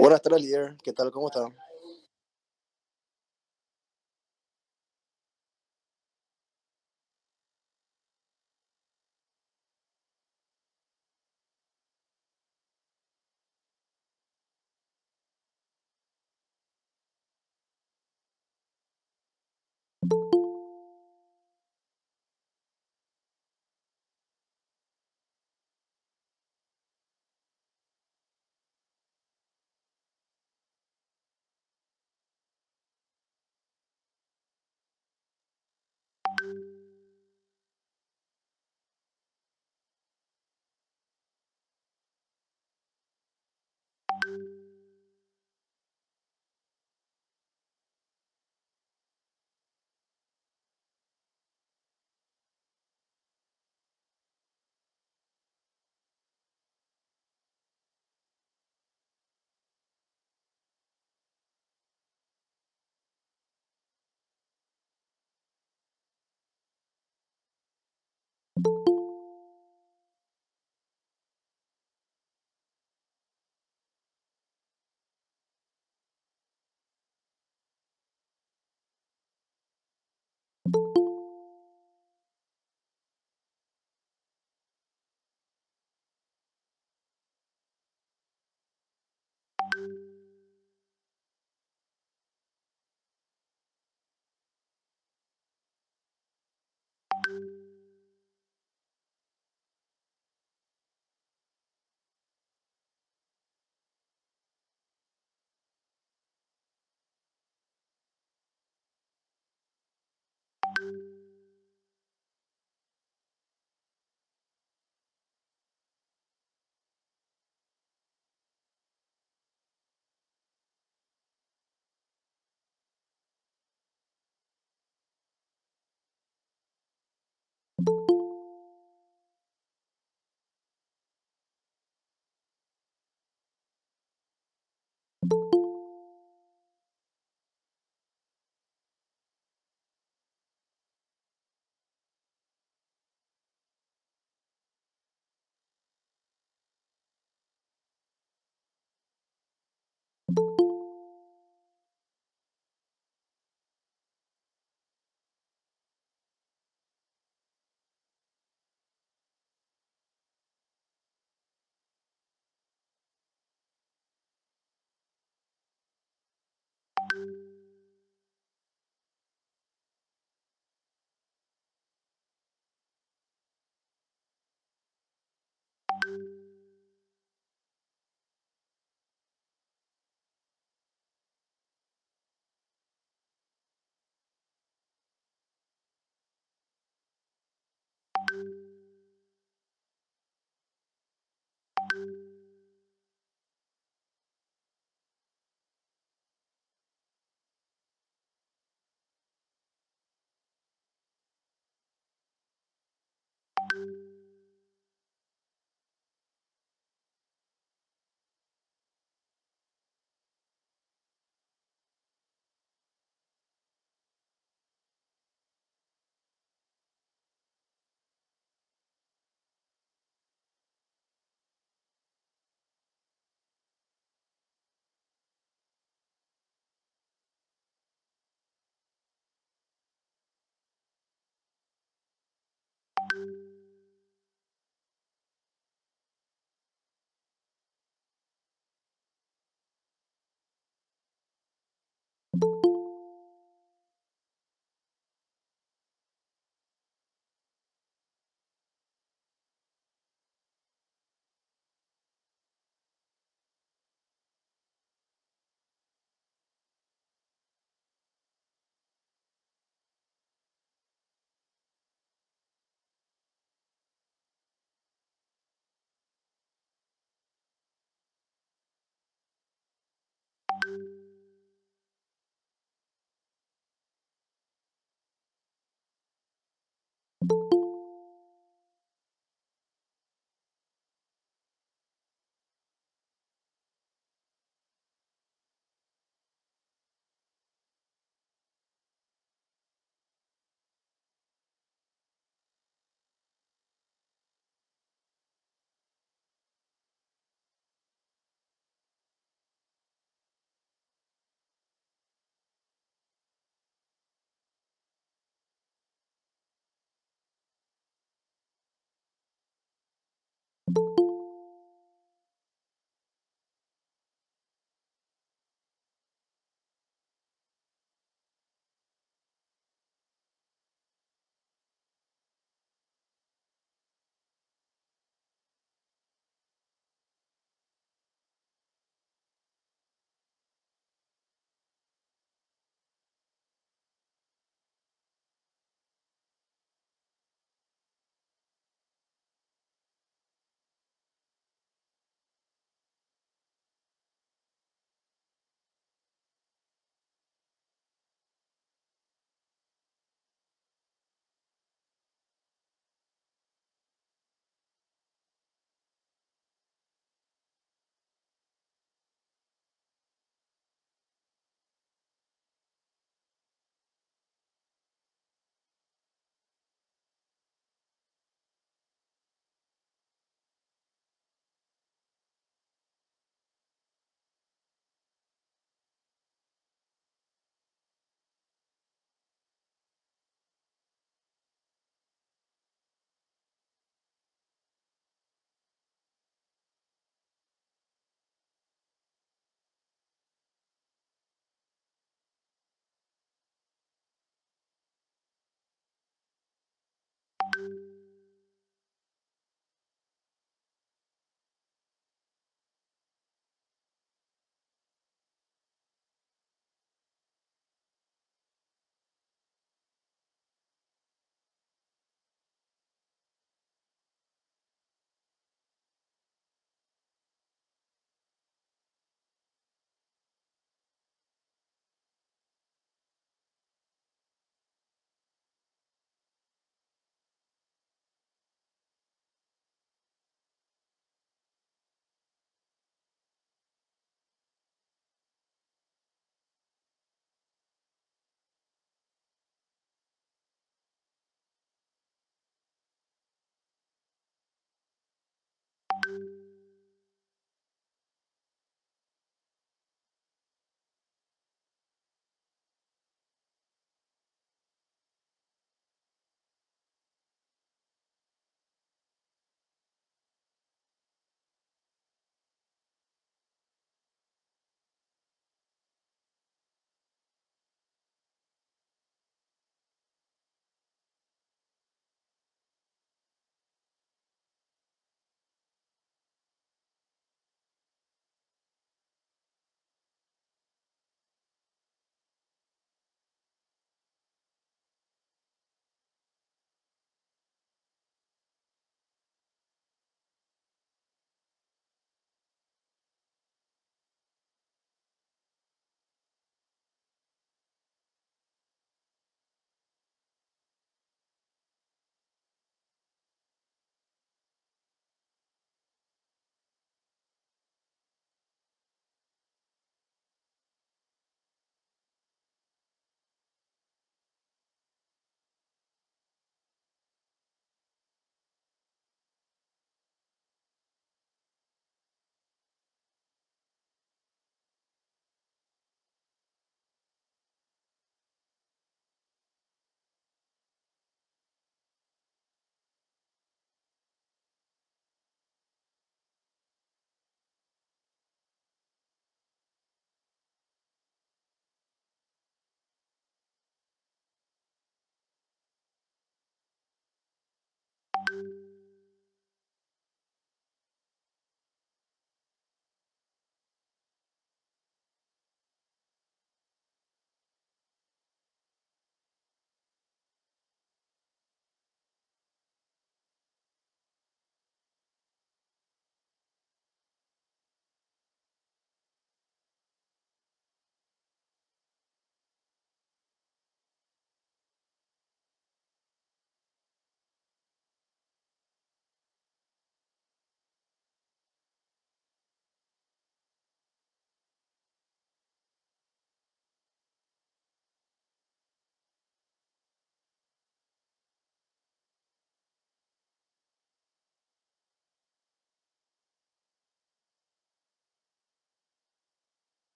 Buenas tardes, líder. ¿Qué tal? ¿Cómo está?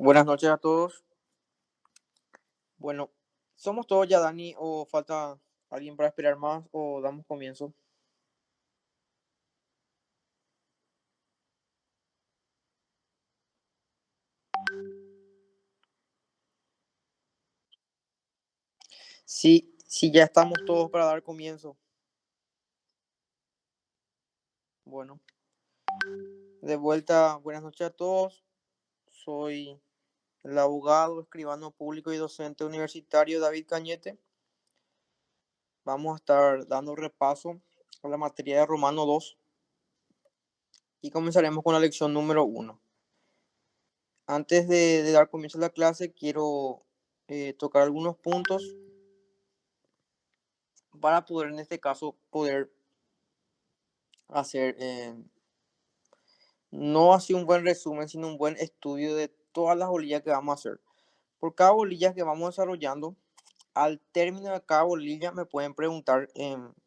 Buenas noches a todos. Bueno, ¿somos todos ya, Dani, o falta alguien para esperar más o damos comienzo? Sí, sí, ya estamos todos para dar comienzo. Bueno, de vuelta, buenas noches a todos. Soy el abogado, escribano público y docente universitario David Cañete. Vamos a estar dando repaso a la materia de Romano 2 y comenzaremos con la lección número 1. Antes de dar comienzo a la clase, quiero tocar algunos puntos para poder, en este caso, poder hacer no así un buen resumen, sino un buen estudio de todas las bolillas que vamos a hacer. Por cada bolilla que vamos desarrollando, al término de cada bolilla me pueden preguntar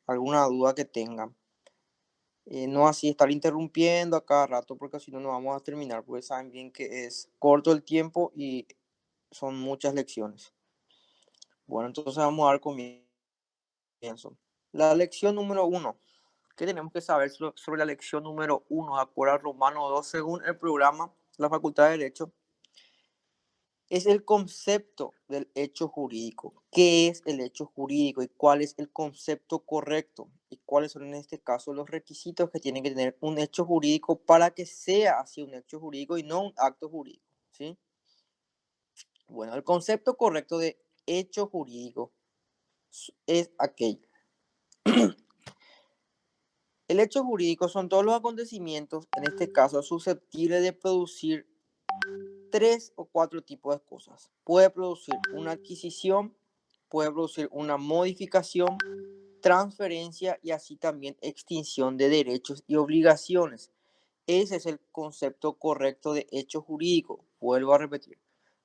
alguna duda que tengan. No así estar interrumpiendo a cada rato, porque si no, no vamos a terminar, porque saben bien que es corto el tiempo y son muchas lecciones. Bueno, entonces vamos a dar comienzo. La lección número 1. ¿Qué tenemos que saber sobre la lección número 1 de acuerdo a Romano 2 según el programa de la Facultad de Derecho? Es el concepto del hecho jurídico. ¿Qué es el hecho jurídico y cuál es el concepto correcto? ¿Y cuáles son en este caso los requisitos que tiene que tener un hecho jurídico para que sea así un hecho jurídico y no un acto jurídico? ¿Sí? Bueno, el concepto correcto de hecho jurídico es aquello. El hecho jurídico son todos los acontecimientos, en este caso susceptibles de producir 3 o 4 tipos de cosas. Puede producir una adquisición, puede producir una modificación, transferencia y así también extinción de derechos y obligaciones. Ese es el concepto correcto de hecho jurídico. Vuelvo a repetir.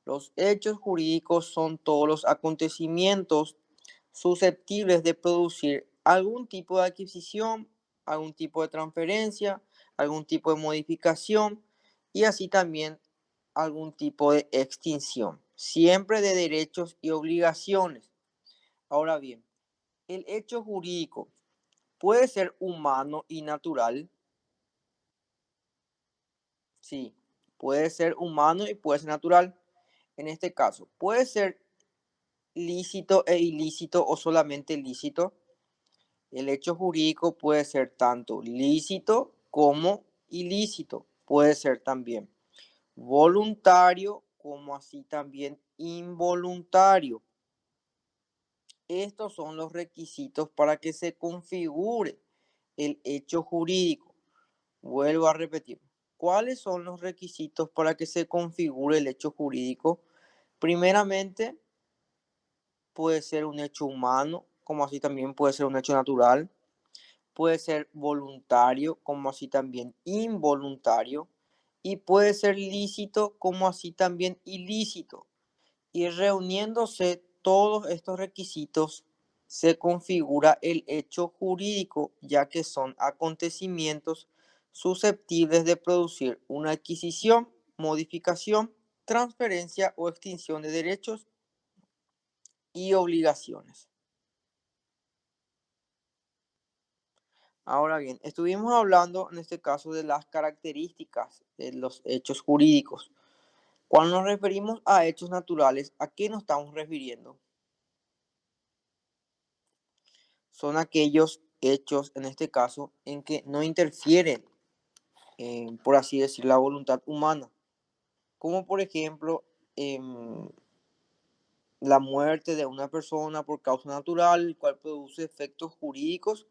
Los hechos jurídicos son todos los acontecimientos susceptibles de producir algún tipo de adquisición, algún tipo de transferencia, algún tipo de modificación y así también algún tipo de extinción, siempre de derechos y obligaciones. Ahora bien, el hecho jurídico puede ser humano y natural. Sí, puede ser humano y puede ser natural. En este caso, puede ser lícito e ilícito o solamente lícito. El hecho jurídico puede ser tanto lícito como ilícito. Puede ser también voluntario como así también involuntario. Estos son los requisitos para que se configure el hecho jurídico. Vuelvo a repetir. ¿Cuáles son los requisitos para que se configure el hecho jurídico? Primeramente, puede ser un hecho humano, como así también puede ser un hecho natural. Puede ser voluntario, como así también involuntario. Y puede ser lícito, como así también ilícito. Y reuniéndose todos estos requisitos, se configura el hecho jurídico, ya que son acontecimientos susceptibles de producir una adquisición, modificación, transferencia o extinción de derechos y obligaciones. Ahora bien, estuvimos hablando en este caso de las características de los hechos jurídicos. Cuando nos referimos a hechos naturales, ¿a qué nos estamos refiriendo? Son aquellos hechos, en este caso, en que no interfieren, por así decir, la voluntad humana. Como por ejemplo, la muerte de una persona por causa natural, el cual produce efectos jurídicos,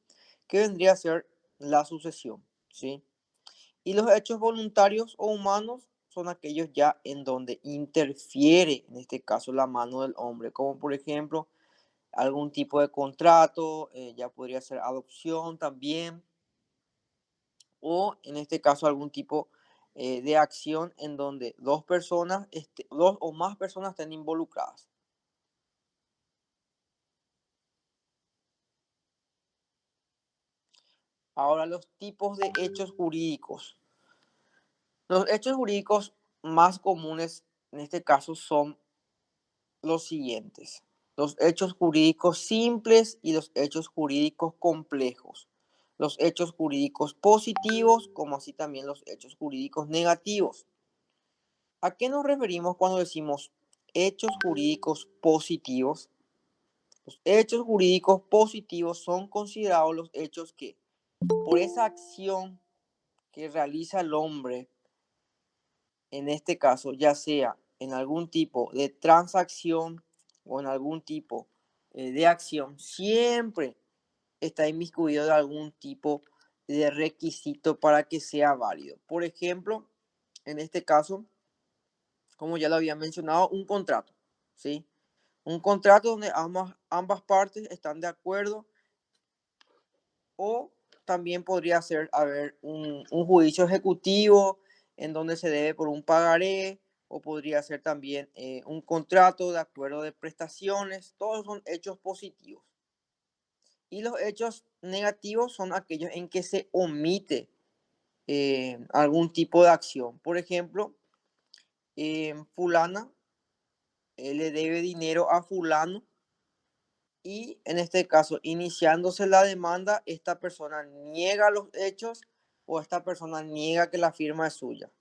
que vendría a ser la sucesión, ¿sí? Y los hechos voluntarios o humanos son aquellos ya en donde interfiere, en este caso, la mano del hombre, como por ejemplo algún tipo de contrato, ya podría ser adopción también, o en este caso algún tipo de acción en donde dos personas, dos o más personas estén involucradas. Ahora, los tipos de hechos jurídicos. Los hechos jurídicos más comunes en este caso son los siguientes: los hechos jurídicos simples y los hechos jurídicos complejos, los hechos jurídicos positivos, como así también los hechos jurídicos negativos. ¿A qué nos referimos cuando decimos hechos jurídicos positivos? Los hechos jurídicos positivos son considerados los hechos que, por esa acción que realiza el hombre, en este caso, ya sea en algún tipo de transacción o en algún tipo de acción, siempre está inmiscuido de algún tipo de requisito para que sea válido. Por ejemplo, en este caso, como ya lo había mencionado, un contrato, ¿sí? Un contrato donde ambas partes están de acuerdo, o también podría ser haber un juicio ejecutivo en donde se debe por un pagaré, o podría ser también un contrato de acuerdo de prestaciones. Todos son hechos positivos. Y los hechos negativos son aquellos en que se omite algún tipo de acción. Por ejemplo, fulana le debe dinero a fulano, y en este caso, iniciándose la demanda, esta persona niega los hechos o esta persona niega que la firma es suya.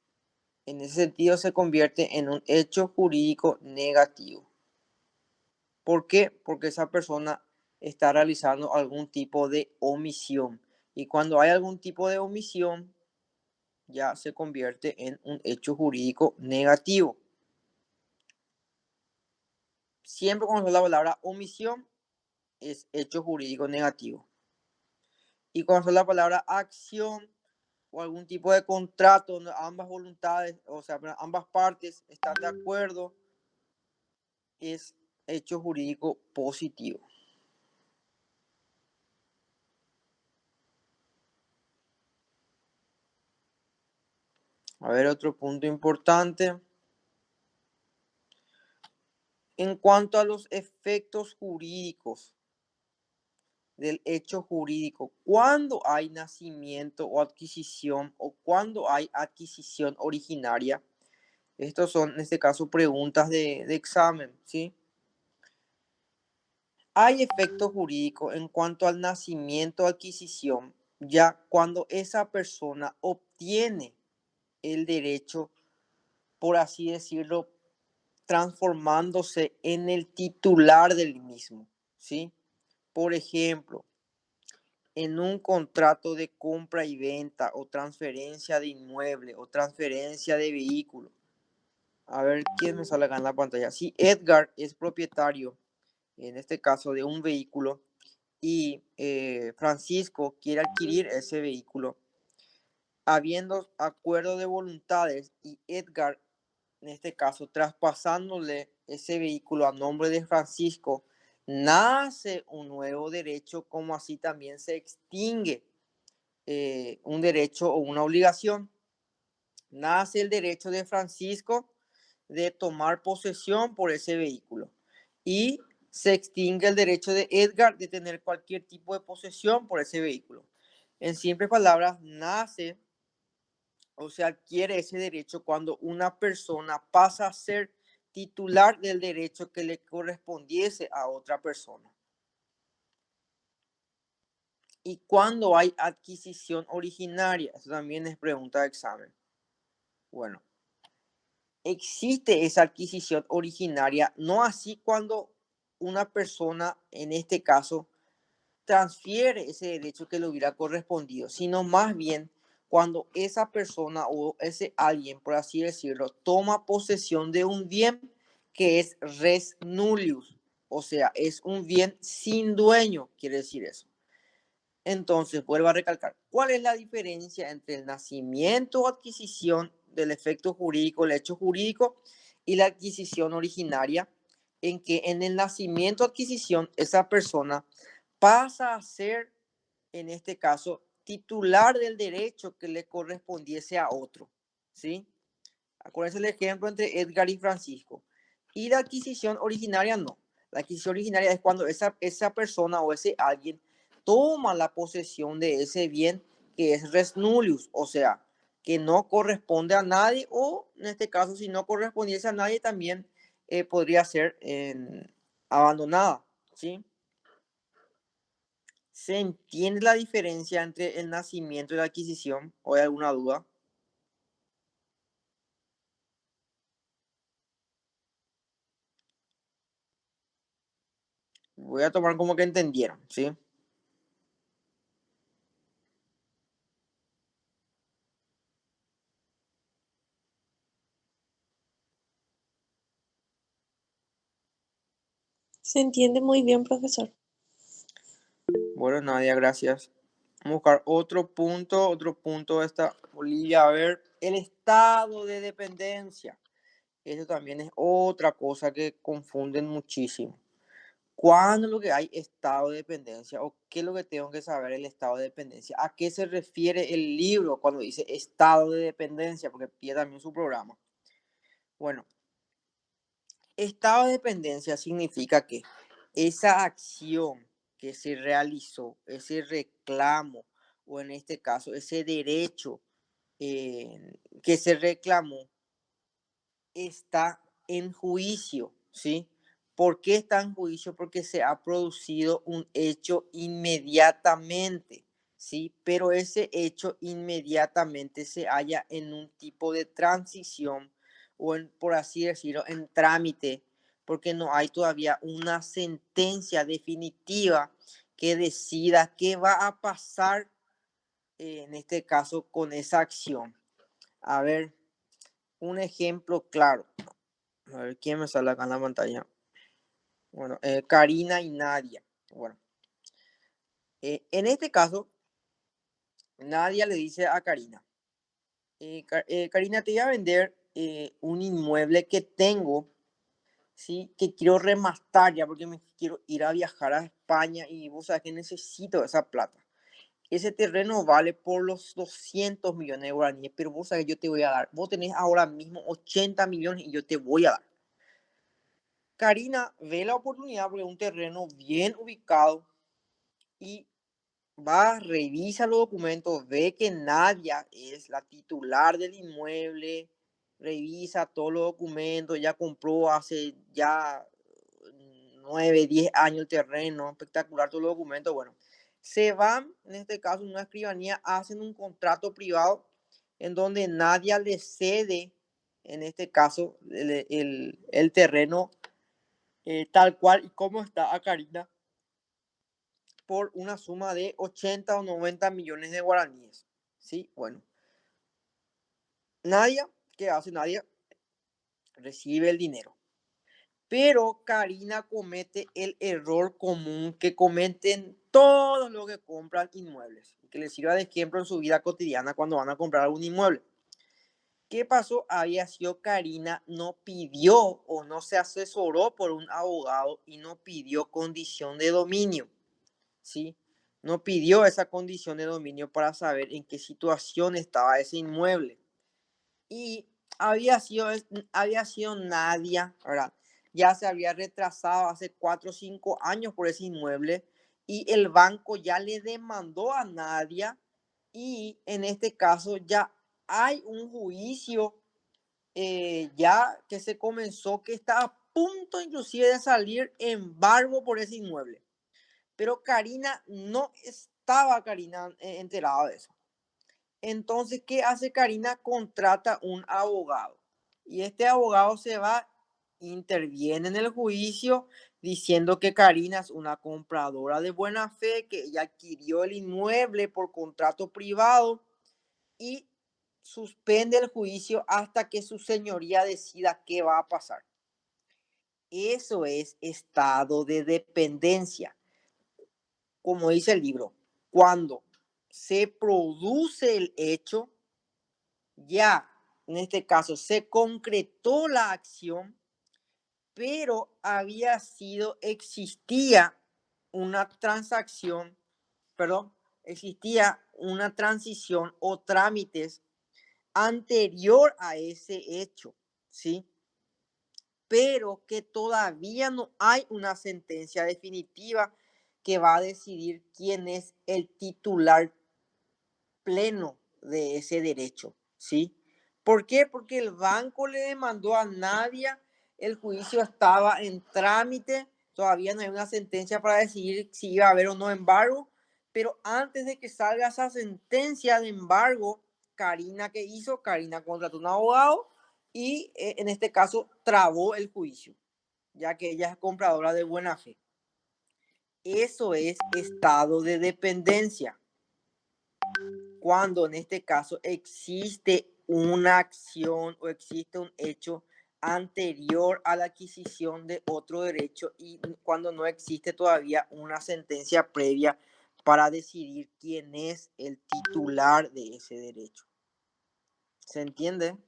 En ese sentido se convierte en un hecho jurídico negativo. ¿Por qué? Porque esa persona está realizando algún tipo de omisión. Y cuando hay algún tipo de omisión, ya se convierte en un hecho jurídico negativo. Siempre cuando se la palabra omisión es hecho jurídico negativo. Y cuando se la palabra acción o algún tipo de contrato donde ambas voluntades, o sea, ambas partes están de acuerdo, es hecho jurídico positivo. A ver, otro punto importante. En cuanto a los efectos jurídicos del hecho jurídico, cuando hay nacimiento o adquisición, o cuando hay adquisición originaria, estos son en este caso preguntas de examen, ¿sí? Hay efecto jurídico en cuanto al nacimiento o adquisición, ya cuando esa persona obtiene el derecho, por así decirlo, transformándose en el titular del mismo, ¿sí? Por ejemplo, en un contrato de compra y venta o transferencia de inmueble o transferencia de vehículo. A ver quién me sale acá en la pantalla. Si Edgar es propietario, en este caso, de un vehículo, y Francisco quiere adquirir ese vehículo, habiendo acuerdo de voluntades y Edgar, en este caso, traspasándole ese vehículo a nombre de Francisco, nace un nuevo derecho, como así también se extingue un derecho o una obligación. Nace el derecho de Francisco de tomar posesión por ese vehículo, y se extingue el derecho de Edgar de tener cualquier tipo de posesión por ese vehículo. En simples palabras, nace o se adquiere ese derecho cuando una persona pasa a ser titular del derecho que le correspondiese a otra persona. Y cuando hay adquisición originaria, eso también es pregunta de examen. Bueno, existe esa adquisición originaria, no así cuando una persona, en este caso, transfiere ese derecho que le hubiera correspondido, sino más bien cuando esa persona o ese alguien, por así decirlo, toma posesión de un bien que es res nullius, o sea, es un bien sin dueño, quiere decir eso. Entonces, vuelvo a recalcar, ¿cuál es la diferencia entre el nacimiento o adquisición del efecto jurídico, el hecho jurídico, y la adquisición originaria? En que en el nacimiento o adquisición, esa persona pasa a ser, en este caso, titular del derecho que le correspondiese a otro, ¿sí? Acuérdense el ejemplo entre Edgar y Francisco. Y la adquisición originaria no. La adquisición originaria es cuando esa persona o ese alguien toma la posesión de ese bien que es res nullius, o sea, que no corresponde a nadie, o en este caso, si no correspondiese a nadie, también podría ser abandonada, ¿sí? ¿Se entiende la diferencia entre el nacimiento y la adquisición? ¿O hay alguna duda? Voy a tomar como que entendieron, ¿sí? Se entiende muy bien, profesor. Bueno, Nadia, gracias. Vamos a buscar otro punto de esta bolilla. A ver, el estado de dependencia. Eso también es otra cosa que confunden muchísimo. ¿Cuándo es lo que hay estado de dependencia? ¿O qué es lo que tengo que saber el estado de dependencia? ¿A qué se refiere el libro cuando dice estado de dependencia? Porque pide también su programa. Bueno, estado de dependencia significa que esa acción que se realizó, ese reclamo, o en este caso, ese derecho que se reclamó, está en juicio, ¿sí? ¿Por qué está en juicio? Porque se ha producido un hecho inmediatamente, ¿sí? Pero ese hecho inmediatamente se halla en un tipo de transición o, por así decirlo, en trámite, porque no hay todavía una sentencia definitiva que decida qué va a pasar en este caso con esa acción. A ver, un ejemplo claro. A ver, ¿quién me sale acá en la pantalla? Bueno, Karina y Nadia. Bueno, en este caso, Nadia le dice a Karina, Karina, te voy a vender un inmueble que tengo, ¿sí? Que quiero remastar ya porque me quiero ir a viajar a España y vos sabés que necesito esa plata. Ese terreno vale por los 200 millones de guaraníes, pero vos sabés que yo te voy a dar. Vos tenés ahora mismo 80 millones y yo te voy a dar. Karina ve la oportunidad porque es un terreno bien ubicado y va, revisa los documentos, ve que Nadia es la titular del inmueble, revisa todos los documentos, ya compró hace ya 9, 10 años el terreno, espectacular todos los documentos. Bueno, se van, en este caso, en una escribanía, hacen un contrato privado en donde Nadia le cede, en este caso, el terreno tal cual y como está a Karina por una suma de 80 o 90 millones de guaraníes. ¿Sí? Bueno, Nadia, ¿qué hace Nadia? Recibe el dinero. Pero Karina comete el error común que cometen todos los que compran inmuebles, que les sirva de ejemplo en su vida cotidiana cuando van a comprar algún inmueble. ¿Qué pasó? Había sido Karina no pidió o no se asesoró por un abogado y no pidió condición de dominio, ¿sí? No pidió esa condición de dominio para saber en qué situación estaba ese inmueble. Y había sido Nadia, ¿verdad? Ya se había retrasado hace 4 o 5 años por ese inmueble y el banco ya le demandó a Nadia y en este caso ya hay un juicio ya que se comenzó, que está a punto inclusive de salir embargo por ese inmueble. Pero Karina no estaba enterada de eso. Entonces, ¿qué hace Karina? Contrata un abogado. Y este abogado se va, interviene en el juicio diciendo que Karina es una compradora de buena fe, que ella adquirió el inmueble por contrato privado y suspende el juicio hasta que su señoría decida qué va a pasar. Eso es estado de dependencia. Como dice el libro, cuando se produce el hecho, ya en este caso se concretó la acción, pero existía una transacción, perdón, existía una transición o trámites anterior a ese hecho, ¿sí? Pero que todavía no hay una sentencia definitiva que va a decidir quién es el titular pleno de ese derecho, ¿sí? ¿Por qué? Porque el banco le demandó a Nadia, el juicio estaba en trámite, todavía no hay una sentencia para decidir si iba a haber o no embargo, pero antes de que salga esa sentencia de embargo, Karina, ¿qué hizo? Karina contrató un abogado y en este caso trabó el juicio, ya que ella es compradora de buena fe. Eso es estado de dependencia. Cuando en este caso existe una acción o existe un hecho anterior a la adquisición de otro derecho y cuando no existe todavía una sentencia previa para decidir quién es el titular de ese derecho. ¿Se entiende?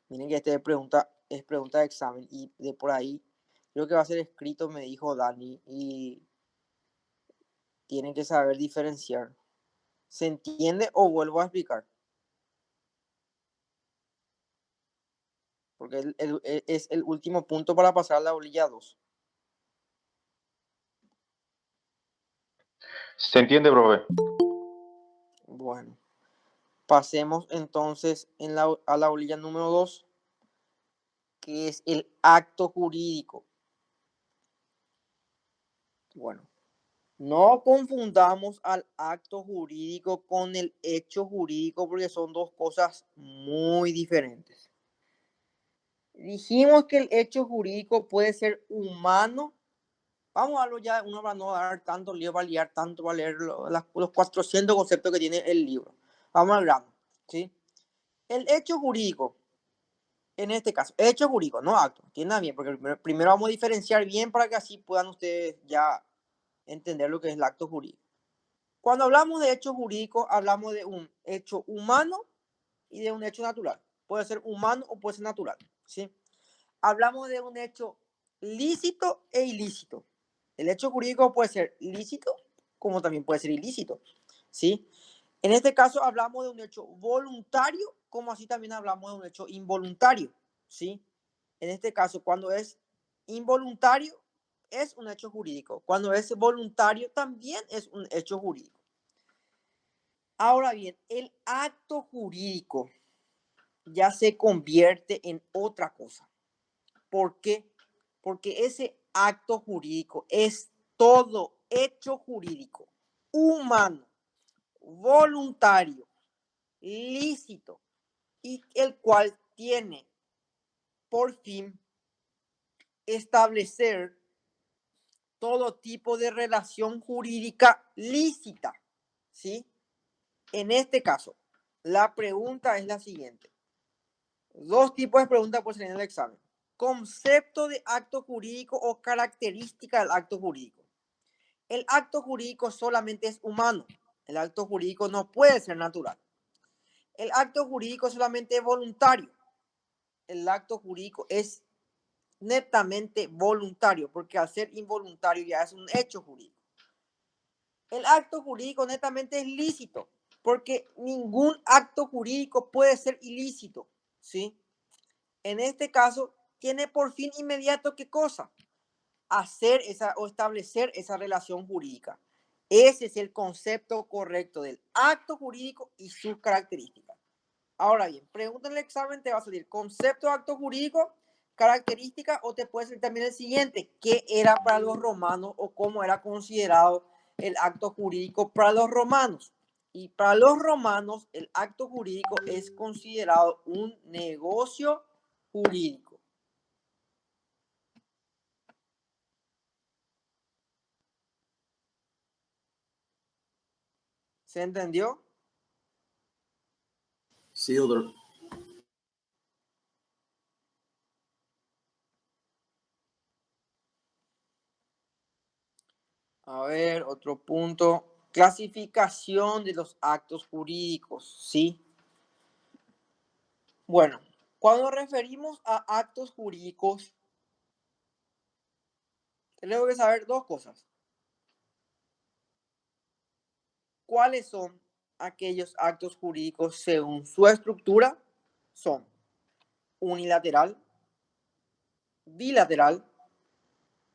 Miren que esta es pregunta de examen y de por ahí creo que va a ser escrito, me dijo Dani, y tienen que saber diferenciar. ¿Se entiende o vuelvo a explicar? Porque es el último punto para pasar a la bolilla 2. ¿Se entiende, profe? Bueno, pasemos entonces a la bolilla número 2, que es el acto jurídico. Bueno, no confundamos al acto jurídico con el hecho jurídico porque son dos cosas muy diferentes. Dijimos que el hecho jurídico puede ser humano. Vamos a verlo ya uno para no dar tanto lío, para liar tanto, para leer los 400 conceptos que tiene el libro. Vamos al grano, ¿sí? El hecho jurídico, en este caso, hecho jurídico, no acto, entiendan bien, porque primero vamos a diferenciar bien para que así puedan ustedes ya entender lo que es el acto jurídico. Cuando hablamos de hecho jurídico, hablamos de un hecho humano y de un hecho natural. Puede ser humano o puede ser natural, ¿sí? Hablamos de un hecho lícito e ilícito. El hecho jurídico puede ser lícito como también puede ser ilícito, ¿sí? En este caso hablamos de un hecho voluntario como así también hablamos de un hecho involuntario, ¿sí? En este caso, cuando es involuntario, es un hecho jurídico. Cuando es voluntario, también es un hecho jurídico. Ahora bien, el acto jurídico ya se convierte en otra cosa. ¿Por qué? Porque ese acto jurídico es todo hecho jurídico, humano, voluntario, lícito, y el cual tiene por fin establecer todo tipo de relación jurídica lícita, ¿sí? En este caso, la pregunta es la siguiente. Dos tipos de preguntas pueden ser en el examen. Concepto de acto jurídico o característica del acto jurídico. El acto jurídico solamente es humano. El acto jurídico no puede ser natural. El acto jurídico solamente es voluntario. El acto jurídico es netamente voluntario, porque al ser involuntario ya es un hecho jurídico. El acto jurídico netamente es lícito, porque ningún acto jurídico puede ser ilícito, ¿sí? En este caso, tiene por fin inmediato ¿qué cosa? Hacer esa o establecer esa relación jurídica. Ese es el concepto correcto del acto jurídico y sus características. Ahora bien, pregunta en el examen, te va a salir concepto de acto jurídico, característica, o te puede salir también el siguiente, ¿qué era para los romanos o cómo era considerado el acto jurídico para los romanos? Y para los romanos, el acto jurídico es considerado un negocio jurídico. ¿Se entendió? Sí, doctor. A ver, otro punto. Clasificación de los actos jurídicos, ¿sí? Bueno, cuando nos referimos a actos jurídicos, tenemos que saber dos cosas. ¿Cuáles son aquellos actos jurídicos según su estructura? Son unilateral, bilateral,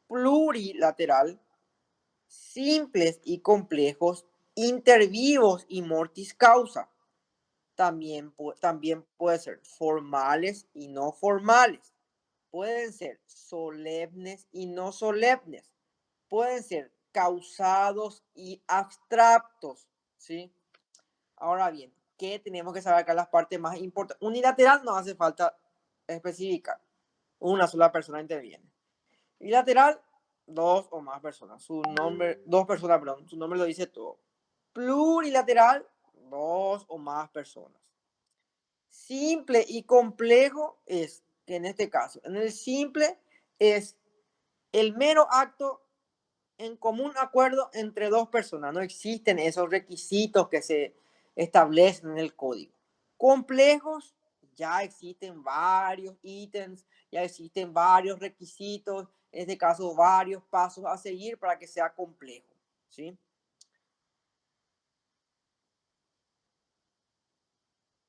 plurilateral, simples y complejos, intervivos y mortis causa. también puede ser formales y no formales. Pueden ser solemnes y no solemnes. Pueden ser causados y abstractos, ¿sí? Ahora bien, ¿qué tenemos que saber acá? Las partes más importantes. Unilateral no hace falta especificar. Una sola persona interviene. Bilateral, dos o más personas. Dos personas, perdón. Su nombre lo dice todo. Plurilateral, dos o más personas. Simple y complejo es que en este caso, en el simple es el mero acto en común acuerdo entre dos personas. No existen esos requisitos que se establecen en el código. Complejos, ya existen varios ítems, ya existen varios requisitos, en este caso varios pasos a seguir para que sea complejo, ¿sí?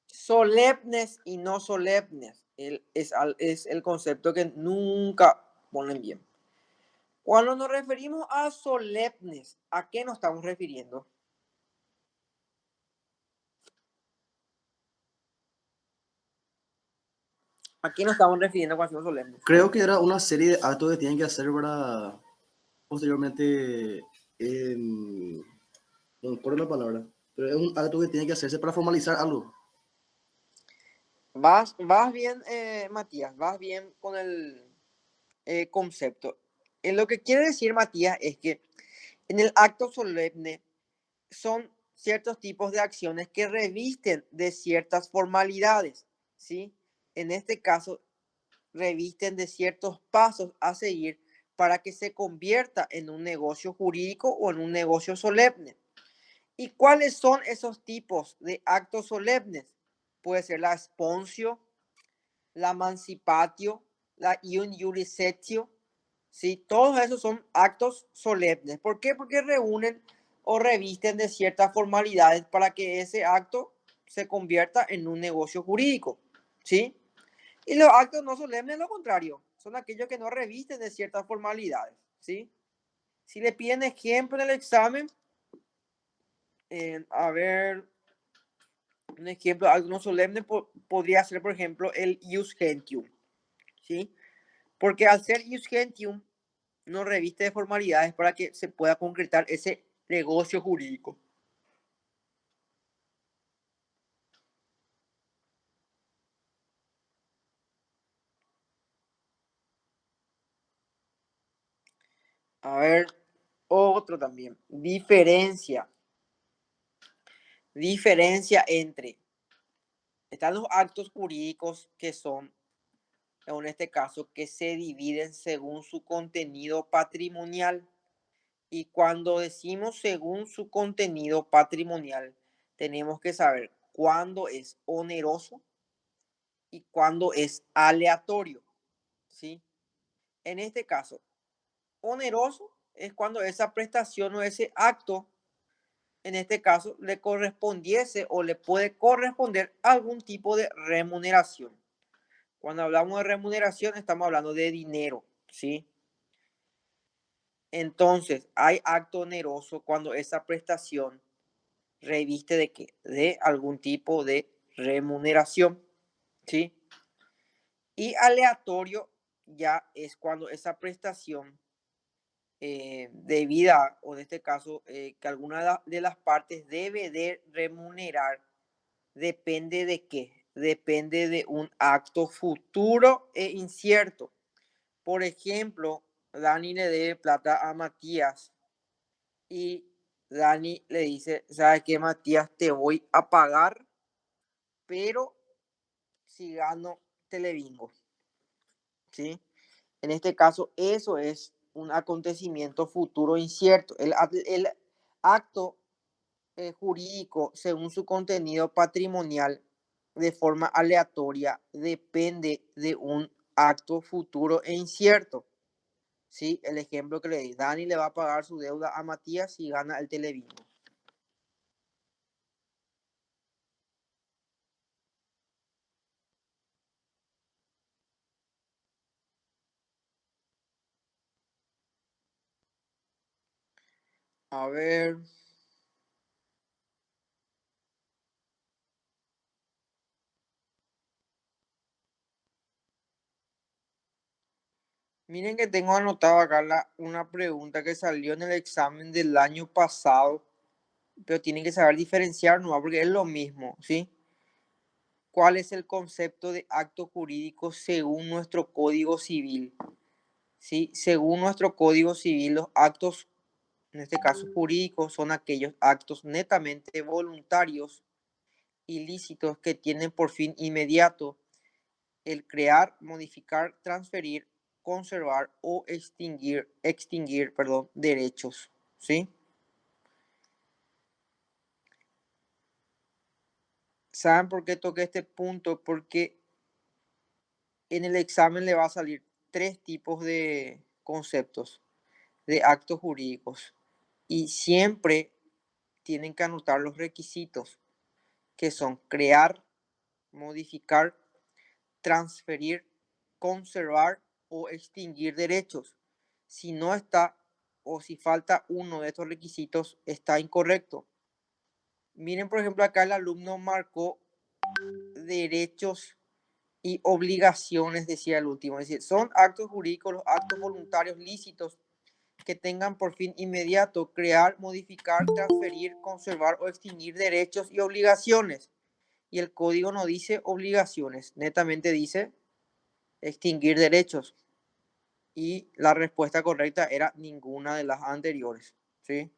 Solemnes y no solemnes es el concepto que nunca ponen bien. Cuando nos referimos a solemnes, ¿a qué nos estamos refiriendo? ¿A qué nos estamos refiriendo cuando decimos solemnes? Creo que era una serie de actos que tienen que hacer para posteriormente, no recuerdo la palabra, pero es un acto que tiene que hacerse para formalizar algo. Vas bien, Matías, vas bien con el concepto. Lo que quiere decir, Matías, es que en el acto solemne son ciertos tipos de acciones que revisten de ciertas formalidades, ¿sí? En este caso, revisten de ciertos pasos a seguir para que se convierta en un negocio jurídico o en un negocio solemne. ¿Y cuáles son esos tipos de actos solemnes? Puede ser la sponsio, la mancipatio, la iun jurisdictio, ¿sí? Todos esos son actos solemnes. ¿Por qué? Porque reúnen o revisten de ciertas formalidades para que ese acto se convierta en un negocio jurídico, ¿sí? Y los actos no solemnes, lo contrario, son aquellos que no revisten de ciertas formalidades, ¿sí? Si le piden ejemplo en el examen, a ver, un ejemplo, algo no solemne podría ser, por ejemplo, el ius gentium, ¿sí? Porque al ser ius gentium, no reviste de formalidades para que se pueda concretar ese negocio jurídico. A ver, otro también. Diferencia entre, están los actos jurídicos que son, en este caso, que se dividen según su contenido patrimonial. Y cuando decimos según su contenido patrimonial, tenemos que saber cuándo es oneroso y cuándo es aleatorio, ¿sí? En este caso, oneroso es cuando esa prestación o ese acto, en este caso, le correspondiese o le puede corresponder algún tipo de remuneración. Cuando hablamos de remuneración, estamos hablando de dinero, ¿sí? Entonces, hay acto oneroso cuando esa prestación reviste de qué? De algún tipo de remuneración, ¿sí? Y aleatorio ya es cuando esa prestación debida, o en este caso, que alguna de las partes debe de remunerar, depende de qué? Depende de un acto futuro e incierto. Por ejemplo, Dani le debe plata a Matías y Dani le dice, ¿sabes qué, Matías? Te voy a pagar, pero si gano Telebingo, ¿sí? En este caso, eso es un acontecimiento futuro incierto. El acto jurídico, según su contenido patrimonial, de forma aleatoria, depende de un acto futuro e incierto. ¿Sí? El ejemplo que le di, Dani le va a pagar su deuda a Matías si gana el Telebingo. A ver. Miren que tengo anotado acá una pregunta que salió en el examen del año pasado, pero tienen que saber diferenciar, ¿no? Porque es lo mismo, ¿sí? ¿Cuál es el concepto de acto jurídico según nuestro Código Civil? ¿Sí? Según nuestro Código Civil, los actos, en este caso jurídicos, son aquellos actos netamente voluntarios, ilícitos, que tienen por fin inmediato el crear, modificar, transferir, conservar o extinguir, derechos, ¿sí? ¿Saben por qué toqué este punto? Porque en el examen le va a salir 3 tipos de conceptos de actos jurídicos y siempre tienen que anotar los requisitos, que son crear, modificar, transferir, conservar o extinguir derechos. Si no está o si falta uno de estos requisitos, está incorrecto. Miren, por ejemplo, acá el alumno marcó derechos y obligaciones, decía el último. Es decir, son actos jurídicos, los actos voluntarios lícitos que tengan por fin inmediato crear, modificar, transferir, conservar o extinguir derechos y obligaciones. Y el código no dice obligaciones, netamente dice extinguir derechos. Y la respuesta correcta era ninguna de las anteriores, ¿sí?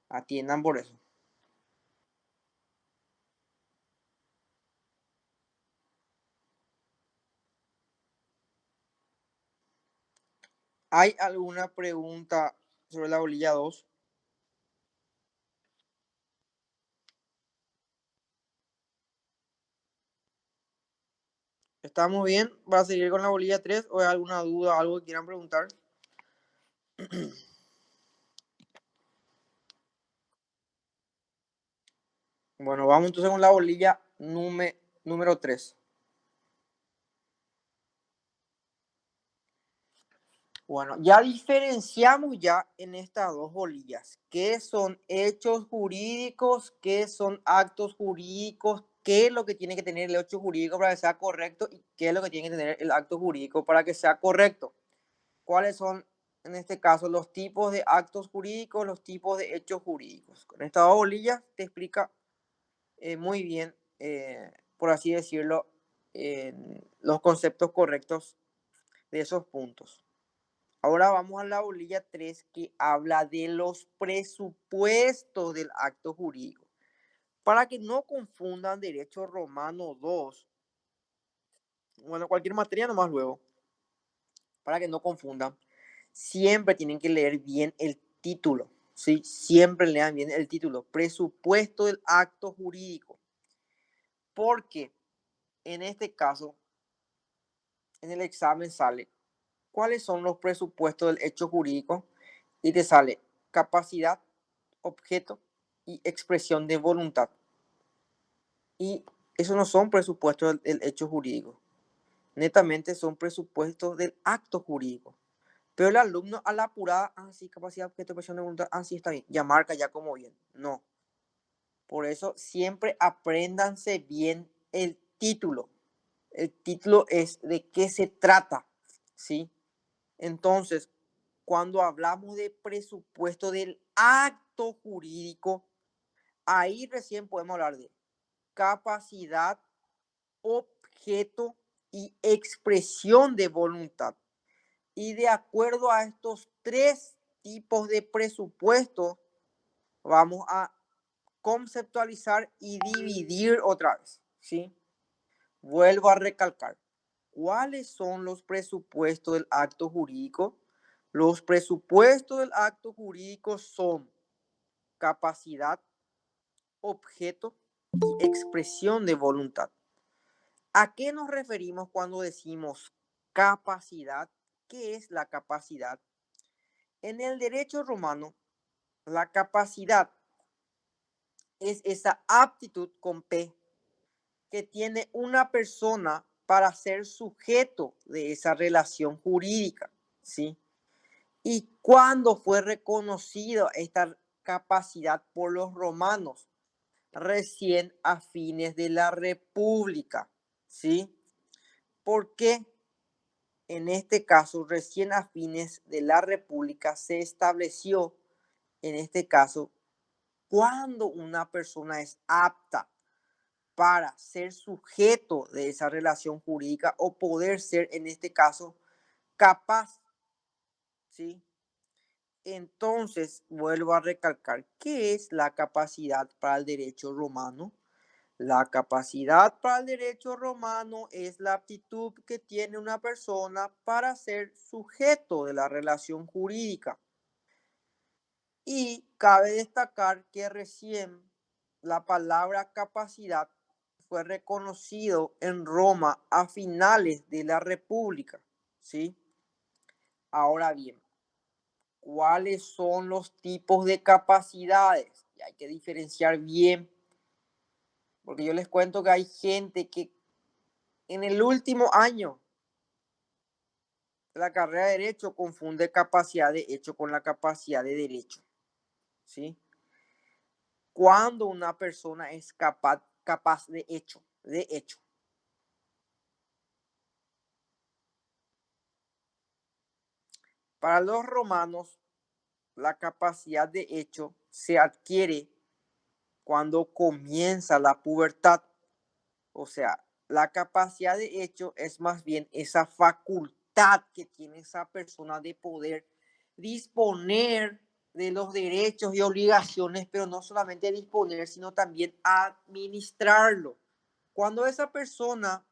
Atiendan por eso. ¿Hay alguna pregunta sobre la bolilla 2? ¿Estamos bien? ¿Va a seguir con la bolilla 3 o hay alguna duda, algo que quieran preguntar? Bueno, vamos entonces con la bolilla número 3. Bueno, ya diferenciamos ya en estas dos bolillas qué son hechos jurídicos, qué son actos jurídicos, qué es lo que tiene que tener el hecho jurídico para que sea correcto y qué es lo que tiene que tener el acto jurídico para que sea correcto. ¿Cuáles son, en este caso, los tipos de actos jurídicos, los tipos de hechos jurídicos? Con estas dos bolillas te explica muy bien, por así decirlo, los conceptos correctos de esos puntos. Ahora vamos a la bolilla 3 que habla de los presupuestos del acto jurídico. Para que no confundan Derecho Romano 2, bueno, cualquier materia nomás luego, para que no confundan, siempre tienen que leer bien el título, ¿sí? Siempre lean bien el título, presupuesto del acto jurídico. Porque en este caso, en el examen sale cuáles son los presupuestos del hecho jurídico y te sale capacidad, objeto y expresión de voluntad. Y eso no son presupuestos del hecho jurídico. Netamente son presupuestos del acto jurídico. Pero el alumno a la apurada, sí, capacidad, objeto, expresión de voluntad, sí, está bien, ya marca ya como bien. No. Por eso siempre apréndanse bien el título. El título es de qué se trata, ¿sí? Entonces, cuando hablamos de presupuesto del acto jurídico, ahí recién podemos hablar de capacidad, objeto y expresión de voluntad. Y de acuerdo a estos 3 tipos de presupuesto, vamos a conceptualizar y dividir otra vez, ¿sí? Vuelvo a recalcar. ¿Cuáles son los presupuestos del acto jurídico? Los presupuestos del acto jurídico son capacidad, objeto y expresión de voluntad. ¿A qué nos referimos cuando decimos capacidad? ¿Qué es la capacidad? En el derecho romano, la capacidad es esa aptitud con P que tiene una persona para ser sujeto de esa relación jurídica, ¿sí? ¿Y cuándo fue reconocida esta capacidad por los romanos? Recién a fines de la República, ¿sí? ¿Por qué? en este caso, recién a fines de la República se estableció, en este caso, cuando una persona es apta para ser sujeto de esa relación jurídica o poder ser, en este caso, capaz, ¿sí? Entonces, vuelvo a recalcar, ¿qué es la capacidad para el derecho romano? La capacidad para el derecho romano es la aptitud que tiene una persona para ser sujeto de la relación jurídica. Y cabe destacar que recién la palabra capacidad fue reconocido en Roma a finales de la República, ¿sí? Ahora bien, ¿cuáles son los tipos de capacidades? Y hay que diferenciar bien, porque yo les cuento que hay gente que en el último año de la carrera de Derecho confunde capacidad de hecho con la capacidad de derecho, ¿sí? Cuando una persona es capaz de hecho, de hecho. Para los romanos, la capacidad de hecho se adquiere cuando comienza la pubertad. O sea, la capacidad de hecho es más bien esa facultad que tiene esa persona de poder disponer de los derechos y obligaciones, pero no solamente disponer, sino también administrarlo. Cuando esa persona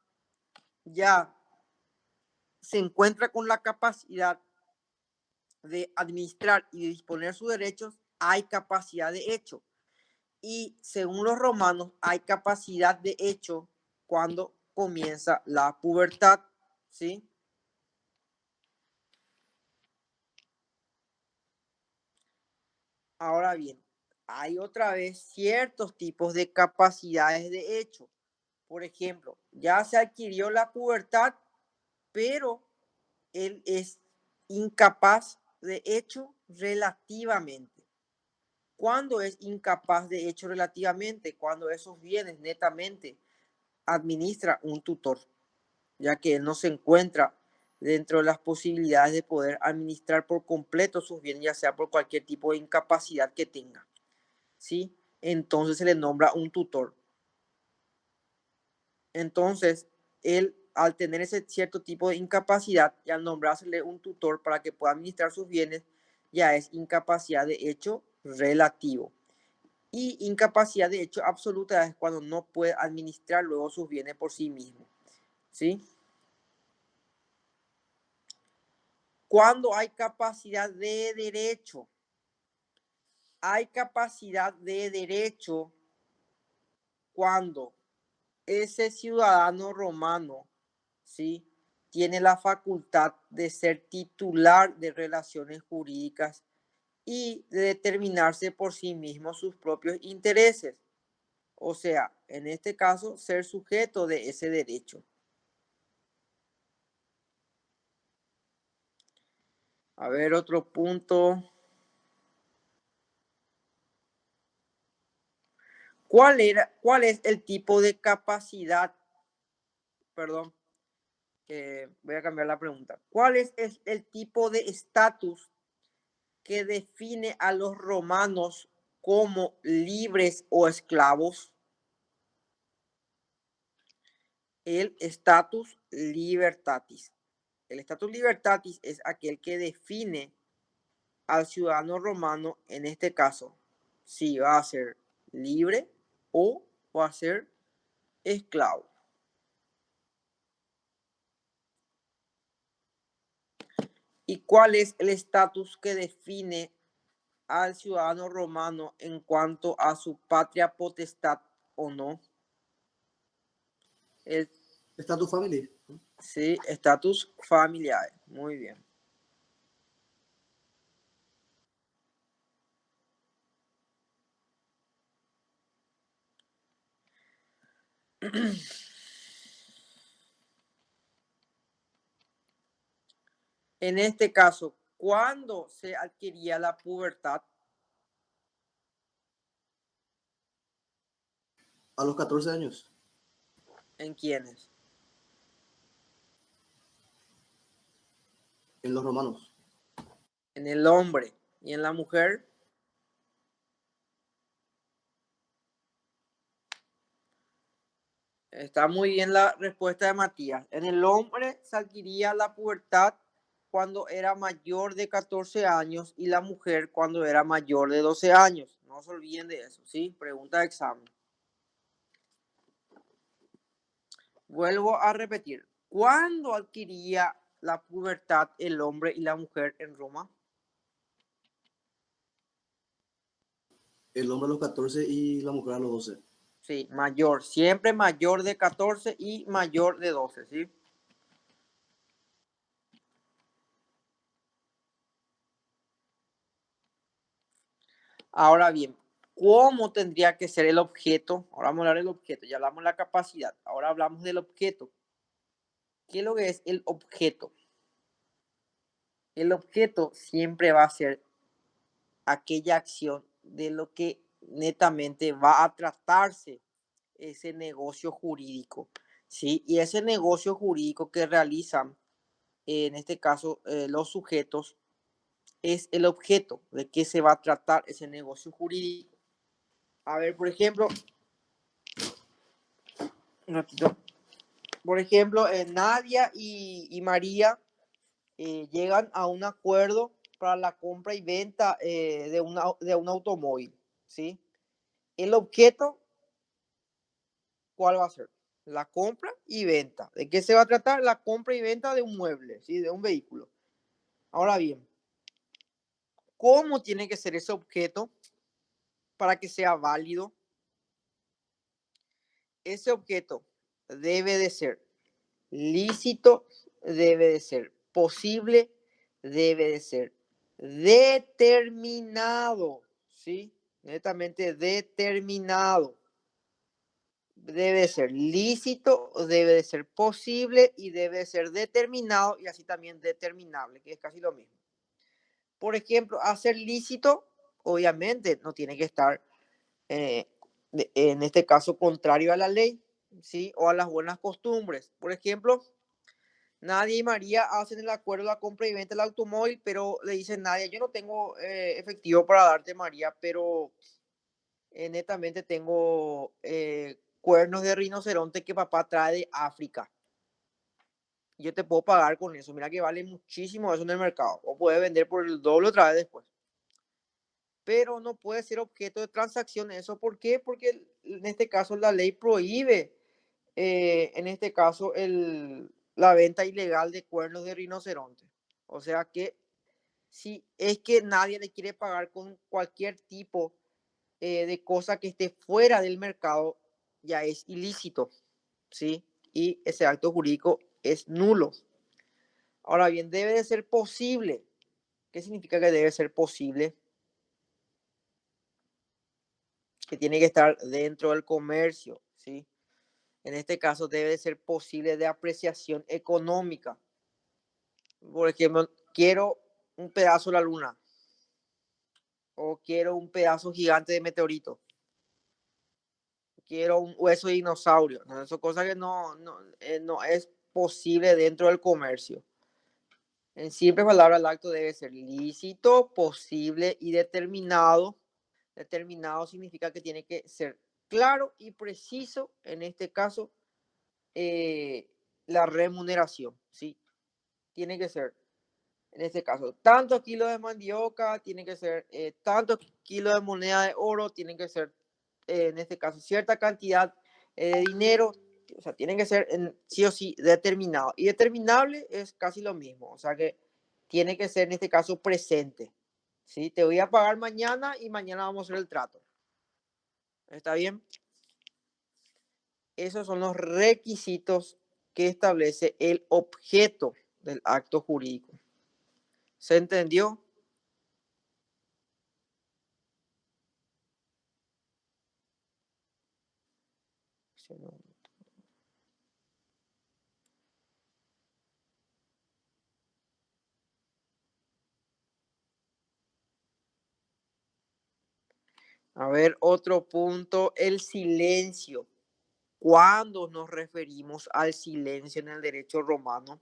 ya se encuentra con la capacidad de administrar y de disponer sus derechos, hay capacidad de hecho. Y según los romanos, hay capacidad de hecho cuando comienza la pubertad, ¿sí? Ahora bien, hay otra vez ciertos tipos de capacidades de hecho. Por ejemplo, ya se adquirió la pubertad, pero él es incapaz de hecho relativamente. ¿Cuándo es incapaz de hecho relativamente? Cuando esos bienes netamente administra un tutor, ya que él no se encuentra dentro de las posibilidades de poder administrar por completo sus bienes, ya sea por cualquier tipo de incapacidad que tenga, ¿sí? Entonces se le nombra un tutor. Entonces, él, al tener ese cierto tipo de incapacidad y al nombrársele un tutor para que pueda administrar sus bienes, ya es incapacidad de hecho relativo. Y incapacidad de hecho absoluta es cuando no puede administrar luego sus bienes por sí mismo, ¿sí? Cuando hay capacidad de derecho, hay capacidad de derecho cuando ese ciudadano romano, ¿sí?, tiene la facultad de ser titular de relaciones jurídicas y de determinarse por sí mismo sus propios intereses. O sea, en este caso, ser sujeto de ese derecho. A ver, otro punto. ¿Cuál es el tipo de capacidad? Perdón, voy a cambiar la pregunta. ¿Cuál es el tipo de estatus que define a los romanos como libres o esclavos? El status libertatis. El status libertatis es aquel que define al ciudadano romano, en este caso, si va a ser libre o va a ser esclavo. ¿Y cuál es el estatus que define al ciudadano romano en cuanto a su patria potestad o no? El, Estatus familiar. sí, estatus familiar. Muy bien. En este caso, ¿cuándo se adquiría la pubertad? A los 14 años. ¿En quiénes? En los romanos. En el hombre. ¿Y en la mujer? Está muy bien la respuesta de Matías. En el hombre se adquiría la pubertad cuando era mayor de 14 años y la mujer cuando era mayor de 12 años. No se olviden de eso, ¿sí? Pregunta de examen. Vuelvo a repetir. ¿Cuándo adquiría la pubertad el hombre y la mujer en Roma? El hombre a los 14 y la mujer a los 12. Sí, mayor. Siempre mayor de 14 y mayor de 12, ¿sí? Ahora bien, ¿cómo tendría que ser el objeto? Ahora vamos a hablar del objeto. Ya hablamos de la capacidad. Ahora hablamos del objeto. ¿Qué es lo que es el objeto? El objeto siempre va a ser aquella acción de lo que netamente va a tratarse ese negocio jurídico, ¿sí? Y ese negocio jurídico que realizan, en este caso, los sujetos, es el objeto de qué se va a tratar ese negocio jurídico. A ver, por ejemplo, un ratito. Por ejemplo, Nadia y María llegan a un acuerdo para la compra y venta de un automóvil, ¿sí? El objeto, ¿cuál va a ser? La compra y venta. ¿De qué se va a tratar? La compra y venta de un mueble, ¿sí? De un vehículo. Ahora bien, ¿cómo tiene que ser ese objeto para que sea válido? Ese objeto debe de ser lícito, debe de ser posible, debe de ser determinado, ¿sí? Netamente determinado. Debe de ser lícito, debe de ser posible y debe de ser determinado y así también determinable, que es casi lo mismo. Por ejemplo, hacer lícito, obviamente, no tiene que estar, en este caso, contrario a la ley, ¿sí? O a las buenas costumbres. Por ejemplo, Nadia y María hacen el acuerdo de la compra y venta del automóvil, pero le dicen Nadia, yo no tengo efectivo para darte, María, pero netamente tengo cuernos de rinoceronte que papá trae de África. Yo te puedo pagar con eso. Mira que vale muchísimo eso en el mercado. O puedes vender por el doble otra vez después. Pero no puede ser objeto de transacción eso. ¿Por qué? Porque en este caso la ley prohíbe, en este caso, la venta ilegal de cuernos de rinoceronte. O sea que si es que nadie le quiere pagar con cualquier tipo de cosa que esté fuera del mercado, ya es ilícito, ¿sí? Y ese acto jurídico es nulo. Ahora bien, debe de ser posible. ¿Qué significa que debe ser posible? Que tiene que estar dentro del comercio, ¿sí? En este caso debe de ser posible de apreciación económica. Por ejemplo, quiero un pedazo de la luna o quiero un pedazo gigante de meteorito. Quiero un hueso de dinosaurio. ¿No? Son cosas que no es posible dentro del comercio. En simples palabras, el acto debe ser lícito, posible y determinado. Determinado significa que tiene que ser claro y preciso, en este caso, la remuneración, ¿sí? Tiene que ser, en este caso, tantos kilos de mandioca, tiene que ser tantos kilos de moneda de oro, tiene que ser, en este caso, cierta cantidad de dinero, o sea, tienen que ser sí o sí determinado. Y determinable es casi lo mismo, o sea que tiene que ser, en este caso, presente, ¿sí? Te voy a pagar mañana y mañana vamos a hacer el trato. ¿Está bien? Esos son los requisitos que establece el objeto del acto jurídico. ¿Se entendió? A ver, otro punto, el silencio. ¿Cuándo nos referimos al silencio en el derecho romano?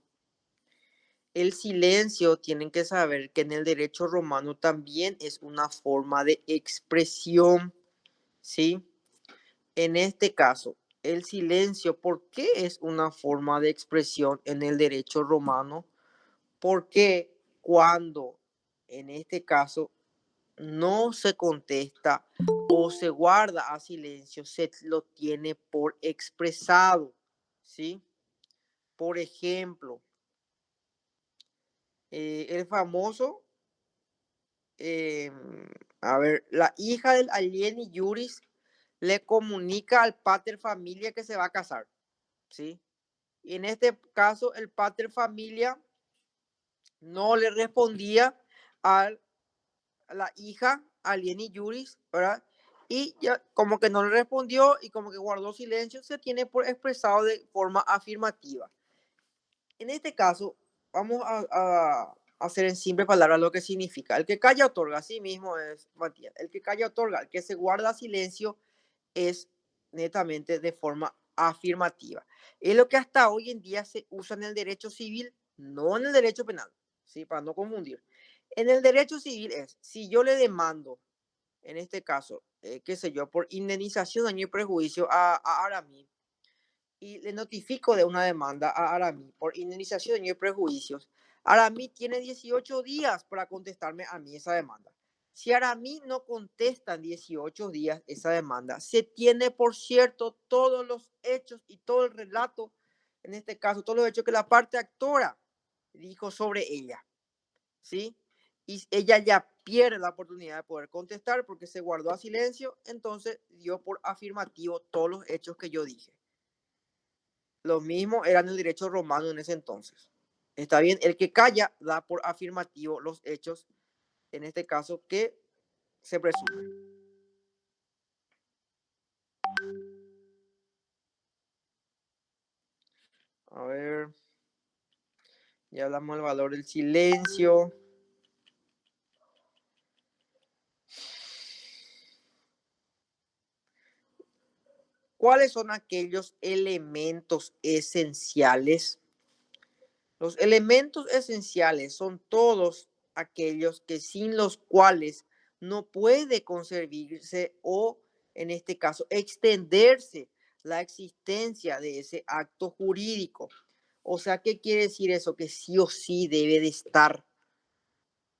El silencio, tienen que saber que en el derecho romano también es una forma de expresión, ¿sí? En este caso, el silencio, ¿por qué es una forma de expresión en el derecho romano? Porque cuando, en este caso, no se contesta o se guarda a silencio, se lo tiene por expresado, ¿sí? Por ejemplo, el famoso, eh, a ver, la hija del alieni Juris le comunica al pater familia que se va a casar, ¿sí? Y en este caso, el pater familia no le respondía a la hija alieni Juris, ¿verdad? Y ya como que no le respondió y como que guardó silencio, se tiene por expresado de forma afirmativa. En este caso, vamos a hacer en simples palabras lo que significa. El que calla otorga, así mismo es Matías. El que calla otorga, el que se guarda silencio es netamente de forma afirmativa. Es lo que hasta hoy en día se usa en el derecho civil, no en el derecho penal, ¿sí? Para no confundir. En el derecho civil es, si yo le demando, en este caso, qué sé yo, por indemnización, daño y prejuicio a Aramí, y le notifico de una demanda a Aramí por indemnización y prejuicios, Aramí tiene 18 días para contestarme a mí esa demanda. Si Aramí no contesta en 18 días esa demanda, se tiene por cierto todos los hechos y todo el relato, en este caso, todos los hechos que la parte actora dijo sobre ella, ¿sí? Y ella ya pierde la oportunidad de poder contestar porque se guardó a silencio, entonces dio por afirmativo todos los hechos que yo dije. Lo mismo era en el derecho romano en ese entonces. Está bien, el que calla da por afirmativo los hechos, en este caso, que se presume. A ver, ya hablamos del valor del silencio. ¿Cuáles son aquellos elementos esenciales? Los elementos esenciales son todos aquellos que sin los cuales no puede concebirse o, en este caso, extenderse la existencia de ese acto jurídico. O sea, ¿qué quiere decir eso? Que sí o sí debe de estar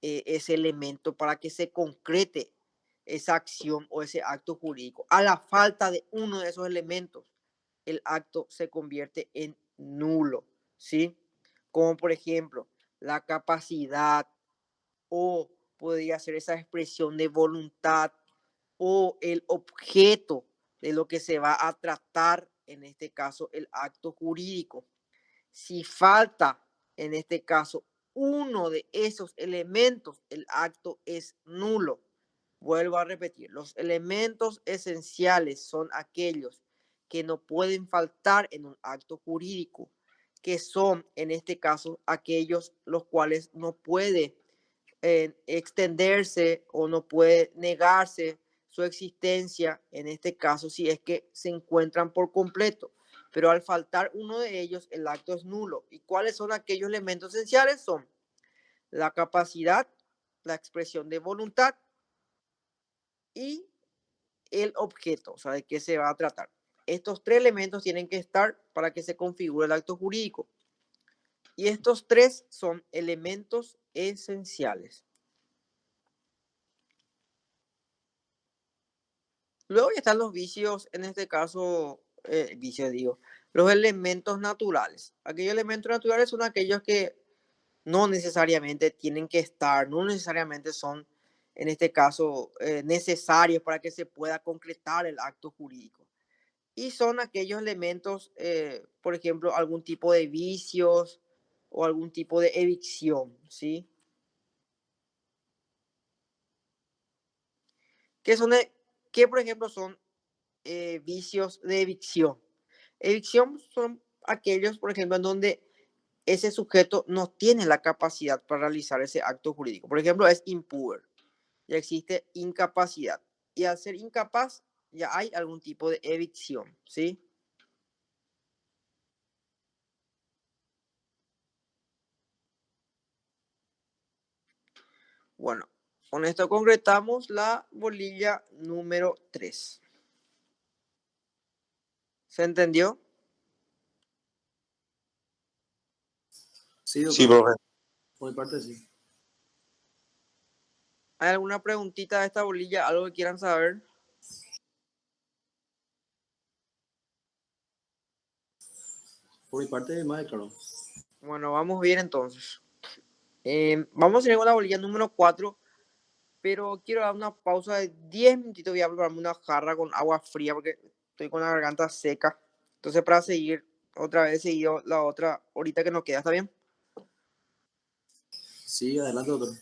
ese elemento para que se concrete esa acción o ese acto jurídico. A la falta de uno de esos elementos, el acto se convierte en nulo, ¿sí? Como por ejemplo, la capacidad o podría ser esa expresión de voluntad o el objeto de lo que se va a tratar, en este caso, el acto jurídico. Si falta, en este caso, uno de esos elementos, el acto es nulo. Vuelvo a repetir, los elementos esenciales son aquellos que no pueden faltar en un acto jurídico, que son, en este caso, aquellos los cuales no puede extenderse o no puede negarse su existencia, en este caso, si es que se encuentran por completo. Pero al faltar uno de ellos, el acto es nulo. ¿Y cuáles son aquellos elementos esenciales? Son la capacidad, la expresión de voluntad y el objeto, o sea, de qué se va a tratar. Estos tres elementos tienen que estar para que se configure el acto jurídico. Y estos tres son elementos esenciales. Luego ya están los vicios, en este caso, vicios digo, los elementos naturales. Aquellos elementos naturales son aquellos que no necesariamente tienen que estar, no necesariamente son, en este caso, necesarios para que se pueda concretar el acto jurídico. Y son aquellos elementos, por ejemplo, algún tipo de vicios o algún tipo de evicción, ¿sí? ¿Qué son, qué, por ejemplo, son vicios de evicción? Evicción son aquellos, por ejemplo, en donde ese sujeto no tiene la capacidad para realizar ese acto jurídico. Por ejemplo, es impúber, ya existe incapacidad. Y al ser incapaz, ya hay algún tipo de evicción, ¿sí? Bueno, con esto concretamos la bolilla número 3. ¿Se entendió? Sí, Sí, doctor. profe. Por mi parte, sí. ¿Hay alguna preguntita de esta bolilla? ¿Algo que quieran saber? Por mi parte, más de claro. Bueno, vamos bien entonces. Vamos a ir con la bolilla número 4, pero quiero dar una pausa de 10 minutitos. Voy a prepararme una jarra con agua fría porque estoy con la garganta seca. Entonces, para seguir otra vez seguido la otra horita que nos queda, ¿está bien? Sí, adelante, doctor.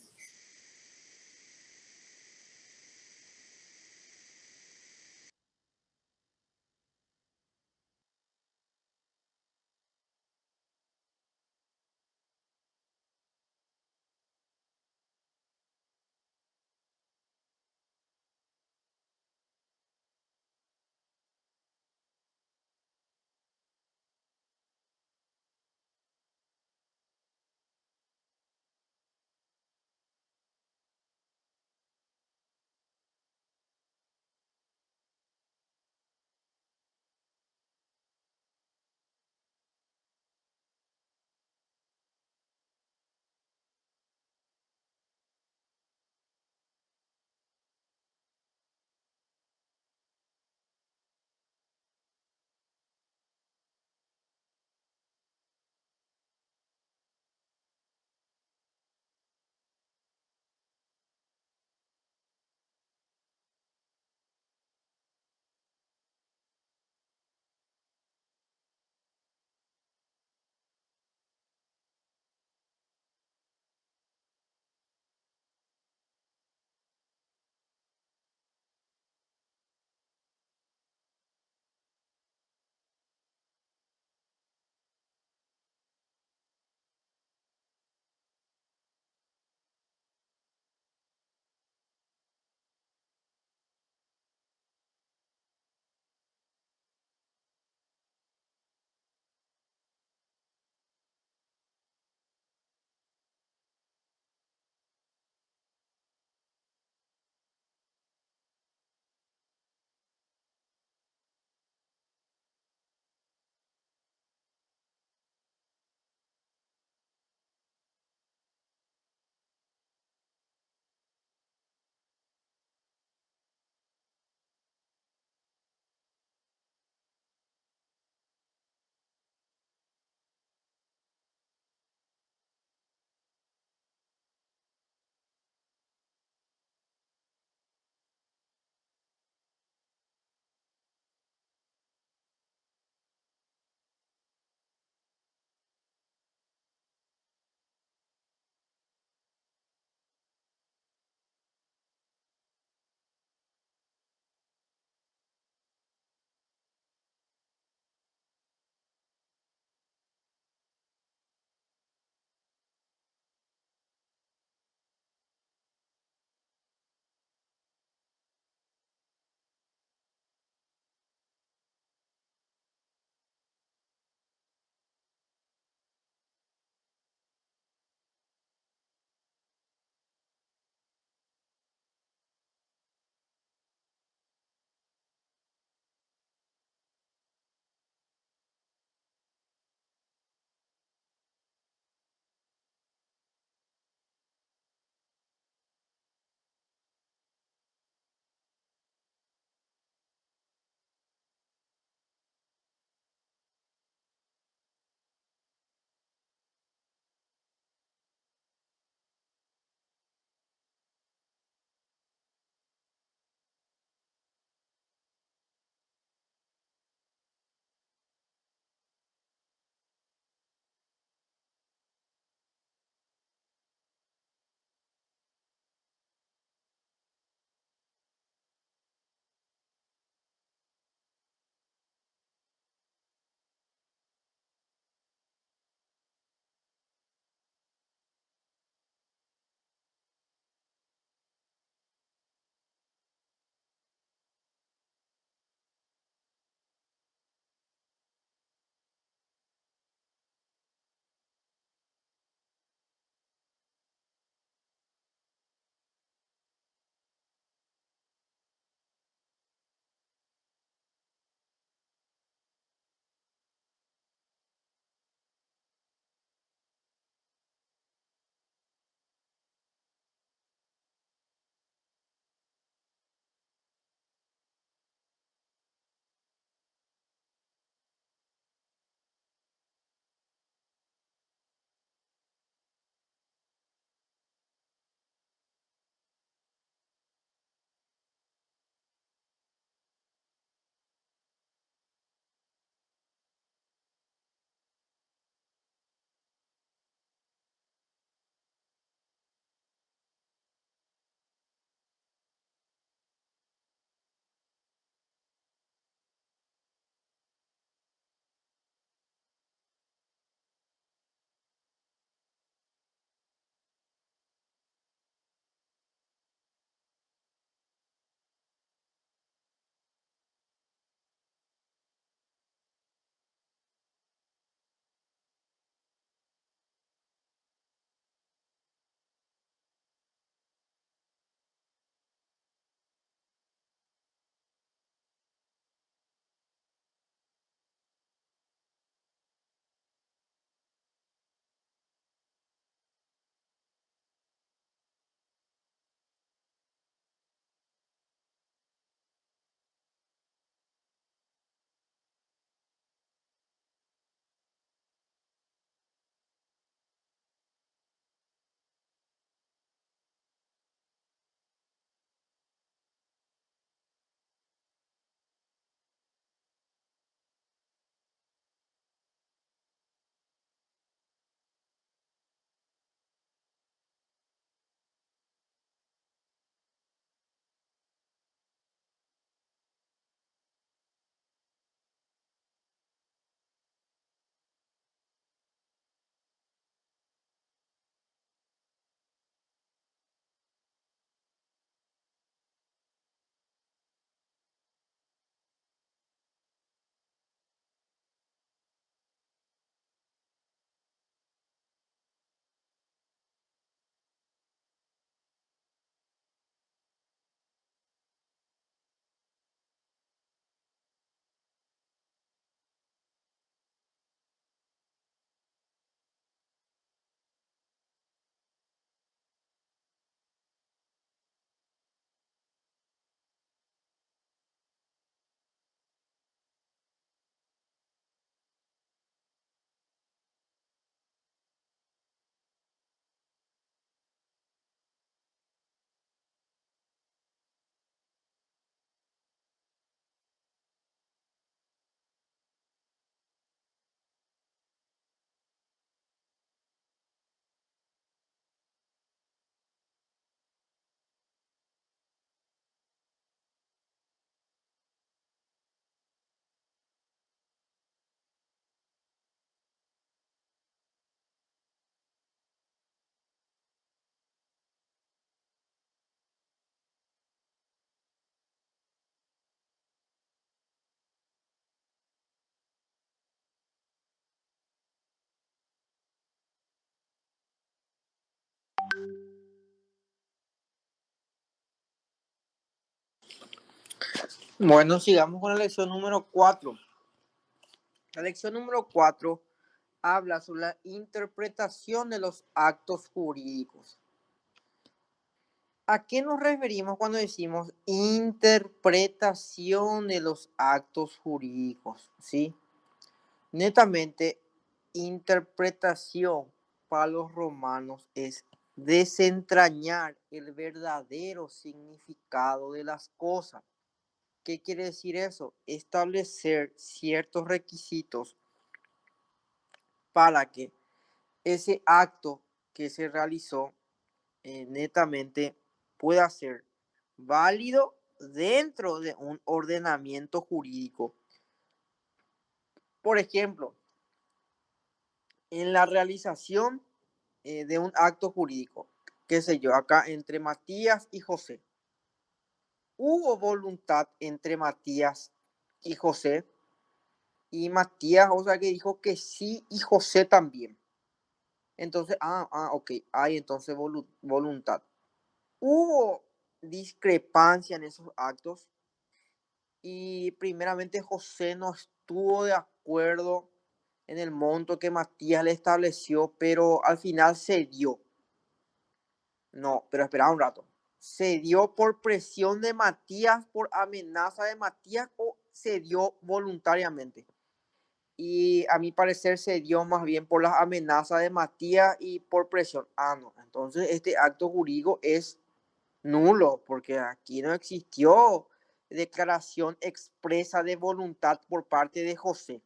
Bueno, sigamos con la lección número 4. La lección número 4 habla sobre la interpretación de los actos jurídicos. ¿A qué nos referimos cuando decimos interpretación de los actos jurídicos? ¿Sí? Netamente, interpretación para los romanos es desentrañar el verdadero significado de las cosas. ¿Qué quiere decir eso? Establecer ciertos requisitos para que ese acto que se realizó netamente pueda ser válido dentro de un ordenamiento jurídico. Por ejemplo, en la realización de un acto jurídico, qué sé yo, acá entre Matías y José. Hubo voluntad entre Matías y José, y Matías, o sea, que dijo que sí, y José también. Entonces, ok, hay entonces voluntad. Hubo discrepancia en esos actos y primeramente José no estuvo de acuerdo en el monto que Matías le estableció, pero al final se dio. No, pero espera un rato. ¿Se dio por presión de Matías, por amenaza de Matías o se dio voluntariamente? Y a mi parecer se dio más bien por las amenazas de Matías y por presión. No. Entonces este acto jurídico es nulo porque aquí no existió declaración expresa de voluntad por parte de José.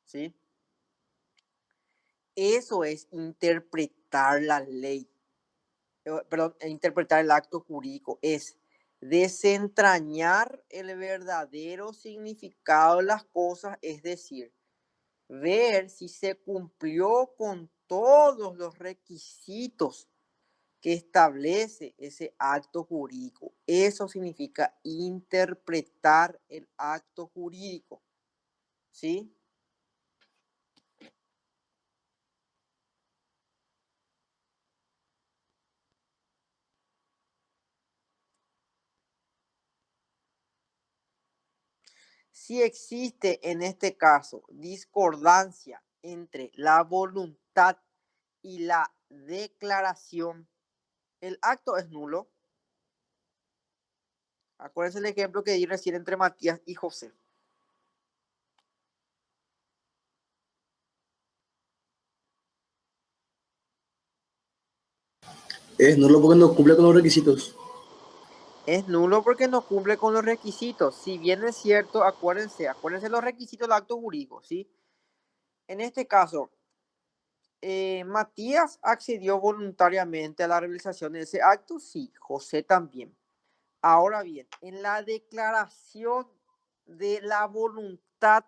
¿Sí? Eso es interpretar la ley. Perdón, interpretar el acto jurídico es desentrañar el verdadero significado de las cosas, es decir, ver si se cumplió con todos los requisitos que establece ese acto jurídico. Eso significa interpretar el acto jurídico. ¿Sí? Si existe en este caso discordancia entre la voluntad y la declaración, el acto es nulo. Acuérdense el ejemplo que di recién entre Matías y José. Es nulo porque no cumple con los requisitos. Es nulo porque no cumple con los requisitos. Si bien es cierto, acuérdense los requisitos del acto jurídico, ¿sí? En este caso, Matías accedió voluntariamente a la realización de ese acto, sí, José también. Ahora bien, en la declaración de la voluntad,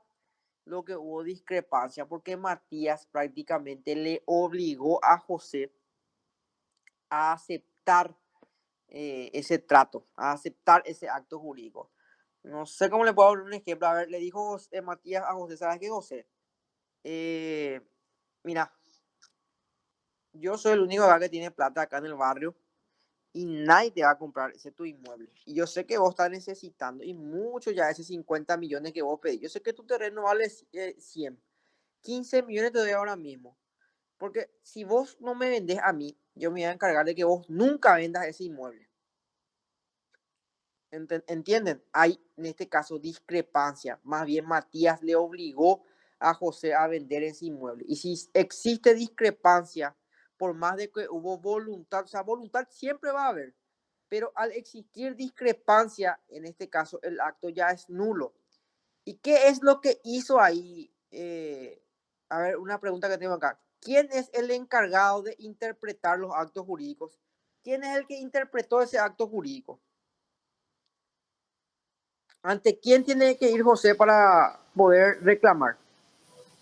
lo que hubo discrepancia, porque Matías prácticamente le obligó a José a aceptar ese trato, a aceptar ese acto jurídico. No sé cómo le puedo dar un ejemplo. A ver, le dijo Matías a José, ¿sabes qué, José? Mira, yo soy el único acá que tiene plata acá en el barrio y nadie te va a comprar ese tu inmueble. Y yo sé que vos estás necesitando y mucho ya ese 50 millones que vos pedís. Yo sé que tu terreno vale 100. 15 millones te doy ahora mismo. Porque si vos no me vendés a mí, yo me voy a encargar de que vos nunca vendas ese inmueble. ¿Entienden? Hay en este caso discrepancia. Más bien Matías le obligó a José a vender ese inmueble. Y si existe discrepancia, por más de que hubo voluntad, o sea, voluntad siempre va a haber, pero al existir discrepancia, en este caso el acto ya es nulo. ¿Y qué es lo que hizo ahí? A ver, una pregunta que tengo acá. ¿Quién es el encargado de interpretar los actos jurídicos? ¿Quién es el que interpretó ese acto jurídico? ¿Ante quién tiene que ir José para poder reclamar?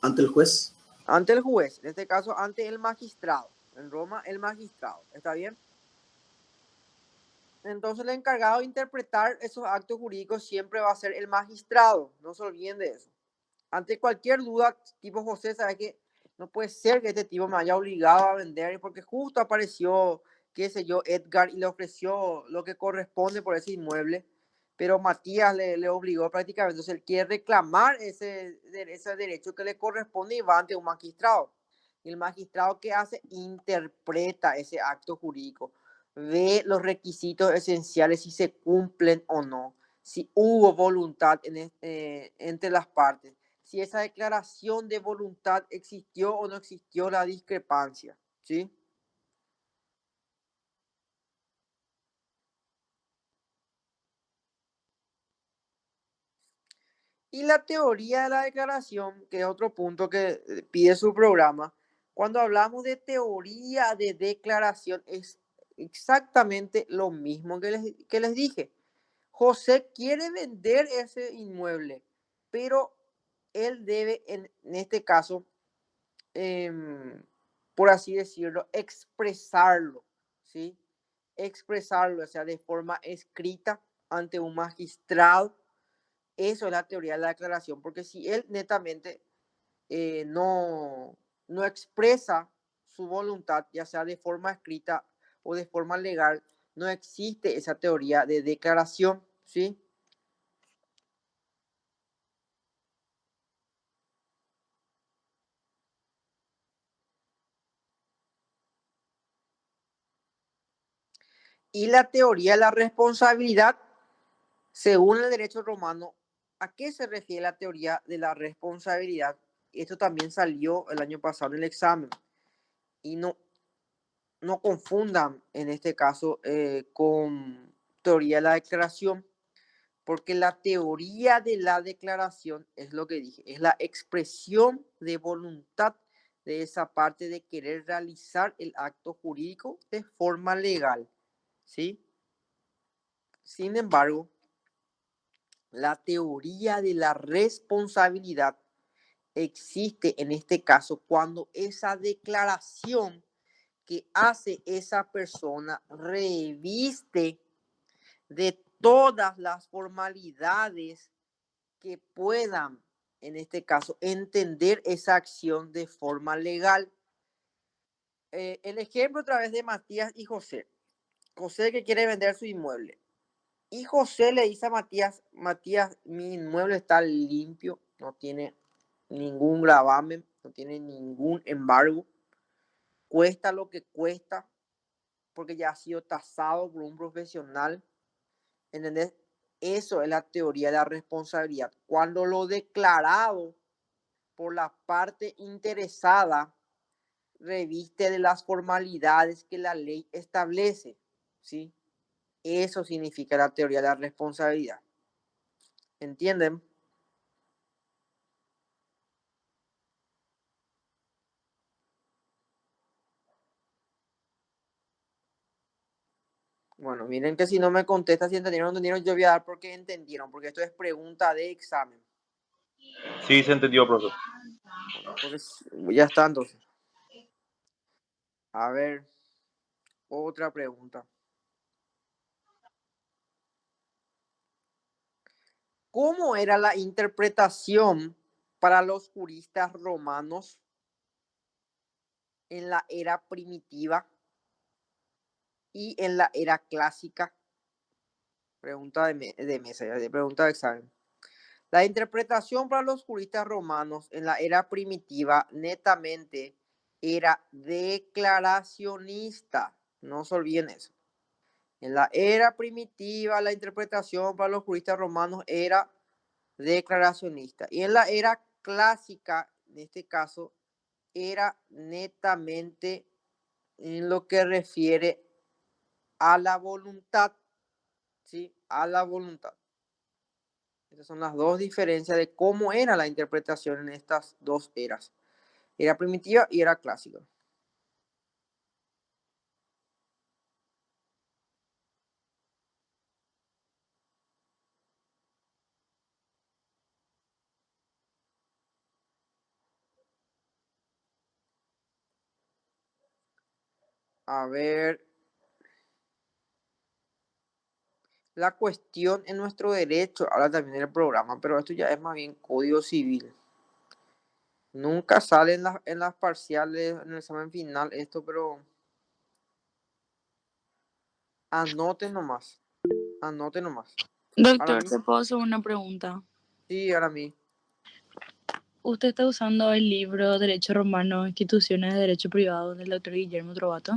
Ante el juez. Ante el juez, en este caso ante el magistrado. En Roma, el magistrado. ¿Está bien? Entonces el encargado de interpretar esos actos jurídicos siempre va a ser el magistrado. No se olviden de eso. Ante cualquier duda, tipo José, sabe que no puede ser que este tipo me haya obligado a vender porque justo apareció, qué sé yo, Edgar y le ofreció lo que corresponde por ese inmueble. pero Matías le obligó prácticamente. Entonces él quiere reclamar ese derecho que le corresponde y va ante un magistrado. Y el magistrado, ¿qué hace? Interpreta ese acto jurídico, ve los requisitos esenciales, si se cumplen o no, si hubo voluntad entre las partes, si esa declaración de voluntad existió o no existió la discrepancia, ¿sí? Y la teoría de la declaración, que es otro punto que pide su programa, cuando hablamos de teoría de declaración es exactamente lo mismo que les dije. José quiere vender ese inmueble, pero él debe, en este caso, por así decirlo, expresarlo, ¿sí? Expresarlo, o sea, de forma escrita ante un magistrado. Eso es la teoría de la declaración, porque si él netamente no expresa su voluntad, ya sea de forma escrita o de forma legal, no existe esa teoría de declaración, ¿sí? Y la teoría de la responsabilidad, según el derecho romano, ¿a qué se refiere la teoría de la responsabilidad? Esto también salió el año pasado en el examen. Y no confundan en este caso con teoría de la declaración, porque la teoría de la declaración es lo que dije, es la expresión de voluntad de esa parte de querer realizar el acto jurídico de forma legal, ¿sí? Sin embargo, la teoría de la responsabilidad existe en este caso cuando esa declaración que hace esa persona reviste de todas las formalidades que puedan, en este caso, entender esa acción de forma legal. El ejemplo otra vez de Matías y José. José que quiere vender su inmueble. Y José le dice a Matías, Matías, mi inmueble está limpio, no tiene ningún gravamen, no tiene ningún embargo, cuesta lo que cuesta, porque ya ha sido tasado por un profesional, ¿entendés? Eso es la teoría de la responsabilidad. Cuando lo declarado por la parte interesada reviste de las formalidades que la ley establece, ¿sí? Eso significa la teoría de la responsabilidad. ¿Entienden? Bueno, miren que si no me contesta si entendieron o no entendieron, yo voy a dar porque entendieron, porque esto es pregunta de examen. Sí, se entendió, profesor. Bueno, entonces ya está entonces. A ver, otra pregunta. ¿Cómo era la interpretación para los juristas romanos en la era primitiva y en la era clásica? Pregunta de mesa, de pregunta de examen. La interpretación para los juristas romanos en la era primitiva netamente era declaracionista. No se olviden eso. En la era primitiva, la interpretación para los juristas romanos era declaracionista. Y en la era clásica, en este caso, era netamente en lo que refiere a la voluntad, ¿sí? A la voluntad. Estas son las dos diferencias de cómo era la interpretación en estas dos eras. Era primitiva y era clásica. A ver, la cuestión en nuestro derecho, habla también del programa, pero esto ya es más bien código civil. Nunca sale en las parciales, en el examen final esto, pero anoten nomás, anoten nomás. Ahora Doctor, mí, ¿te puedo hacer una pregunta? sí, ahora mí. ¿Usted está usando el libro Derecho Romano, Instituciones de Derecho Privado del doctor Guillermo Trovato?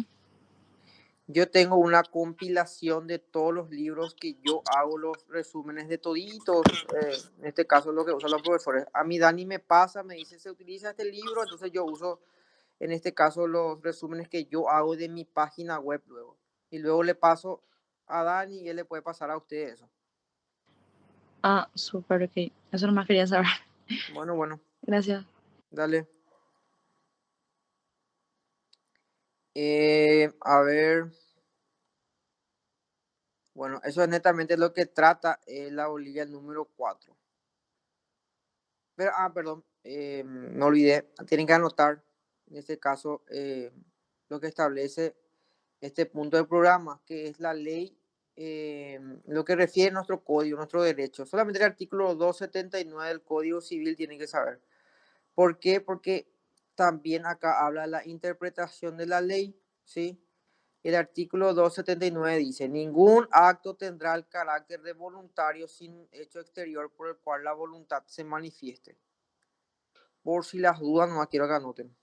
Yo tengo una compilación de todos los libros que yo hago, los resúmenes de toditos, en este caso lo que usan los profesores. A mí Dani me pasa, me dice, se utiliza este libro, entonces yo uso, en este caso, los resúmenes que yo hago de mi página web luego. Y luego le paso a Dani y él le puede pasar a usted eso. Ah, súper, ok. Eso nomás quería saber. Bueno, Gracias. dale. A ver, bueno, eso es netamente lo que trata la bolilla número 4. Pero, perdón, me olvidé. Tienen que anotar, en este caso, lo que establece este punto del programa, que es la ley, lo que refiere a nuestro código, nuestro derecho. Solamente el artículo 279 del Código Civil tienen que saber. ¿Por qué? Porque también acá habla de la interpretación de la ley, ¿sí? El artículo 279 dice, ningún acto tendrá el carácter de voluntario sin hecho exterior por el cual la voluntad se manifieste. Por si las dudas, no quiero que anoten.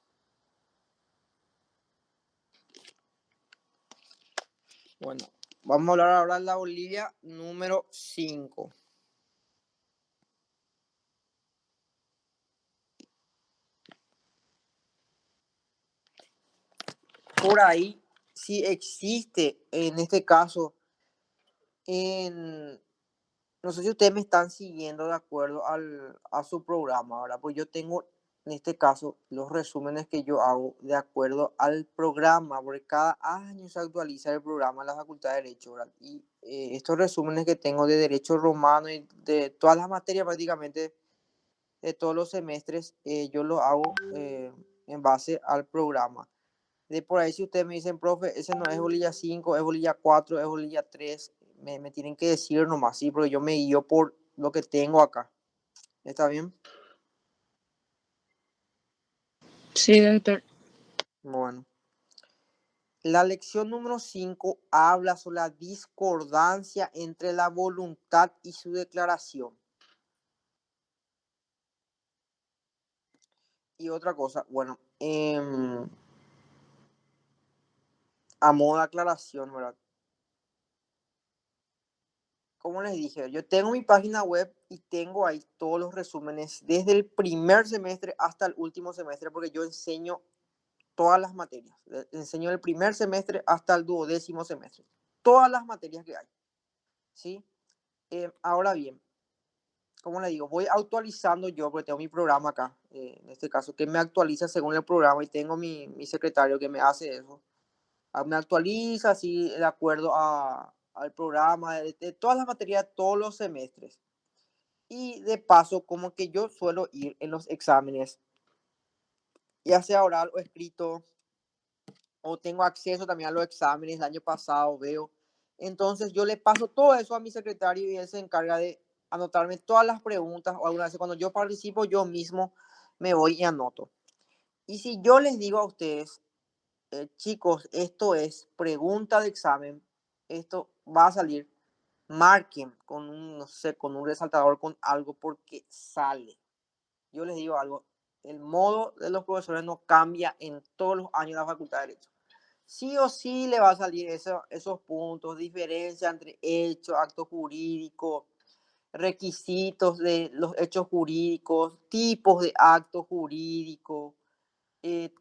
Bueno, vamos a hablar ahora de la bolilla número 5. Por ahí, si existe, en este caso, no sé si ustedes me están siguiendo de acuerdo a su programa, ¿verdad? Pues yo tengo, en este caso, los resúmenes que yo hago de acuerdo al programa, porque cada año se actualiza el programa en la Facultad de Derecho, ¿verdad? Y estos resúmenes que tengo de Derecho Romano y de todas las materias prácticamente de todos los semestres, yo los hago en base al programa. De por ahí, si ustedes me dicen, profe, ese no es bolilla 5, es bolilla 4, es bolilla 3, me tienen que decir nomás, sí, porque yo me guío por lo que tengo acá. ¿Está bien? Sí, doctor. Bueno. La lección número 5 habla sobre la discordancia entre la voluntad y su declaración. Y otra cosa, bueno, a modo de aclaración, ¿verdad? Como les dije, yo tengo mi página web y tengo ahí todos los resúmenes desde el primer semestre hasta el último semestre, porque yo enseño todas las materias. Enseño el primer semestre hasta el 12º semestre. Todas las materias que hay. ¿Sí? Ahora bien, como les digo, voy actualizando yo, porque tengo mi programa acá, en este caso, que me actualiza según el programa y tengo mi secretario que me hace eso. Me actualiza así de acuerdo al programa de todas las materias, todos los semestres. Y de paso, como que yo suelo ir en los exámenes, ya sea oral o escrito, o tengo acceso también a los exámenes el año pasado, veo. Entonces yo le paso todo eso a mi secretario y él se encarga de anotarme todas las preguntas, o algunas veces cuando yo participo yo mismo me voy y anoto. Y si yo les digo a ustedes, chicos, esto es pregunta de examen, esto va a salir, marquen con un, no sé, con un resaltador, con algo, porque sale. Yo les digo algo, el modo de los profesores no cambia en todos los años de la Facultad de Derecho. Sí o sí le va a salir esos puntos, diferencia entre hechos, actos jurídicos, requisitos de los hechos jurídicos, tipos de actos jurídicos,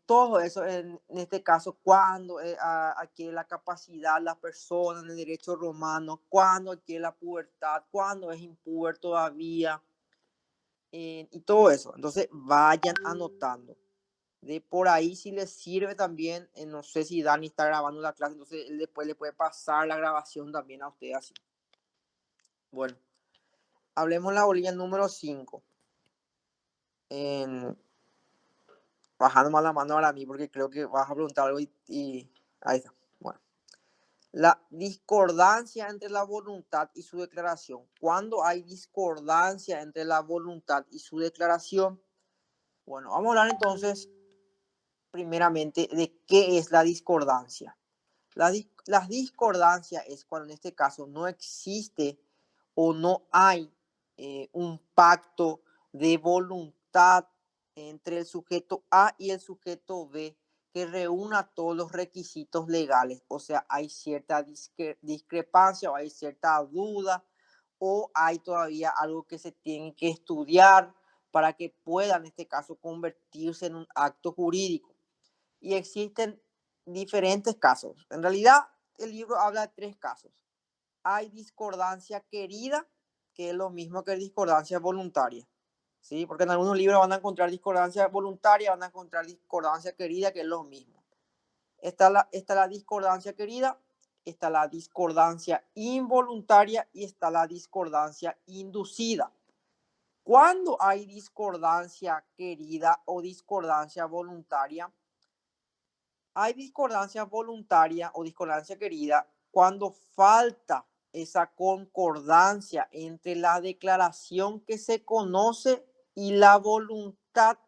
todo eso en este caso, cuando adquiere la capacidad la persona en el derecho romano, cuando adquiere la pubertad, cuando es impuber todavía, y todo eso. Entonces vayan anotando. De por ahí si les sirve también, no sé si Dani está grabando la clase, entonces él después le puede pasar la grabación también a usted así. Bueno, hablemos la bolilla número 5. Bajando más la mano ahora a mí porque creo que vas a preguntar algo y ahí está. Bueno, la discordancia entre la voluntad y su declaración. ¿Cuándo hay discordancia entre la voluntad y su declaración? Bueno, vamos a hablar entonces primeramente de qué es la discordancia. La discordancia es cuando en este caso no existe o no hay un pacto de voluntad entre el sujeto A y el sujeto B que reúna todos los requisitos legales. O sea, hay cierta discrepancia o hay cierta duda o hay todavía algo que se tiene que estudiar para que pueda, en este caso, convertirse en un acto jurídico. Y existen diferentes casos. En realidad, el libro habla de 3 casos. Hay discordancia querida, que es lo mismo que discordancia voluntaria. ¿Sí? Porque en algunos libros van a encontrar discordancia voluntaria, van a encontrar discordancia querida, que es lo mismo. Está la discordancia querida, está la discordancia involuntaria y está la discordancia inducida. Cuando hay discordancia querida o discordancia voluntaria, hay discordancia voluntaria o discordancia querida cuando falta esa concordancia entre la declaración que se conoce y la voluntad,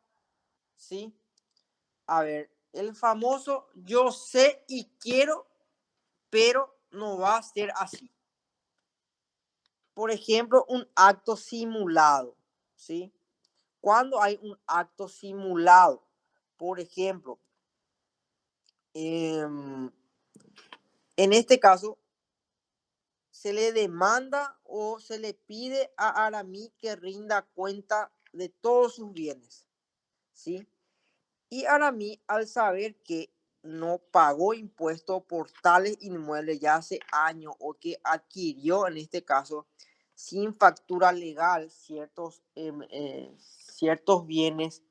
¿sí? A ver, el famoso yo sé y quiero, pero no va a ser así. Por ejemplo, un acto simulado, ¿sí? Cuando hay un acto simulado, por ejemplo, en este caso, se le demanda o se le pide a Aramí que rinda cuenta de todos sus bienes, ¿sí? Y Aramí, al saber que no pagó impuesto por tales inmuebles ya hace años o que adquirió, en este caso, sin factura legal ciertos bienes,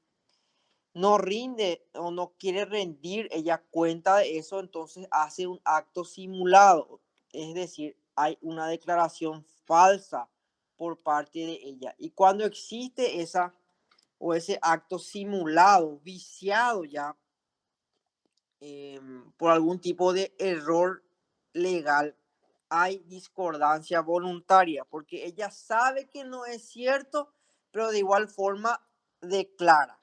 no rinde o no quiere rendir ella cuenta de eso, entonces hace un acto simulado. Es decir, hay una declaración falsa por parte de ella. Y cuando existe esa o ese acto simulado, viciado ya por algún tipo de error legal, hay discordancia voluntaria, porque ella sabe que no es cierto, pero de igual forma declara.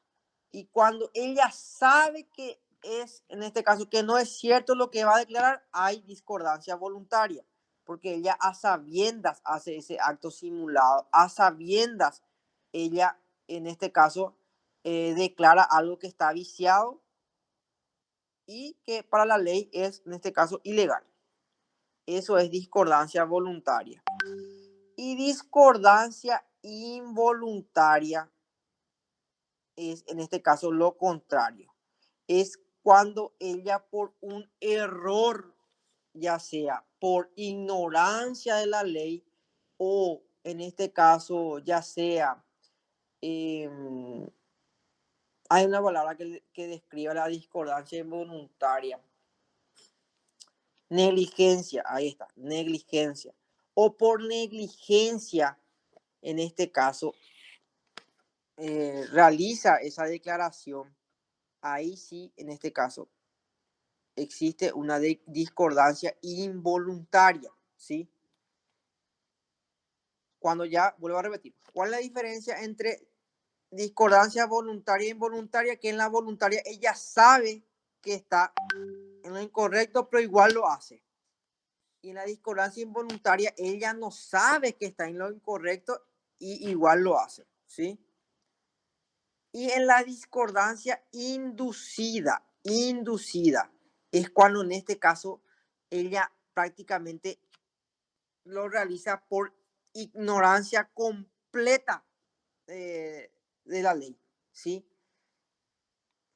Y cuando ella sabe que es, en este caso, que no es cierto lo que va a declarar, hay discordancia voluntaria, porque ella a sabiendas hace ese acto simulado, a sabiendas ella, en este caso, declara algo que está viciado y que para la ley es, en este caso, ilegal. Eso es discordancia voluntaria. Y discordancia involuntaria es, en este caso, lo contrario. Es cuando ella por un error, ya sea por ignorancia de la ley o, en este caso, ya sea, hay una palabra que describe la discordancia involuntaria. Negligencia, ahí está, negligencia. O por negligencia, en este caso, realiza esa declaración. Ahí sí, en este caso, existe una discordancia involuntaria, ¿sí? Cuando ya, vuelvo a repetir, ¿cuál es la diferencia entre discordancia voluntaria e involuntaria? Que en la voluntaria ella sabe que está en lo incorrecto, pero igual lo hace. Y en la discordancia involuntaria ella no sabe que está en lo incorrecto y igual lo hace, ¿sí? Y en la discordancia inducida es cuando en este caso ella prácticamente lo realiza por ignorancia completa de la ley, ¿sí?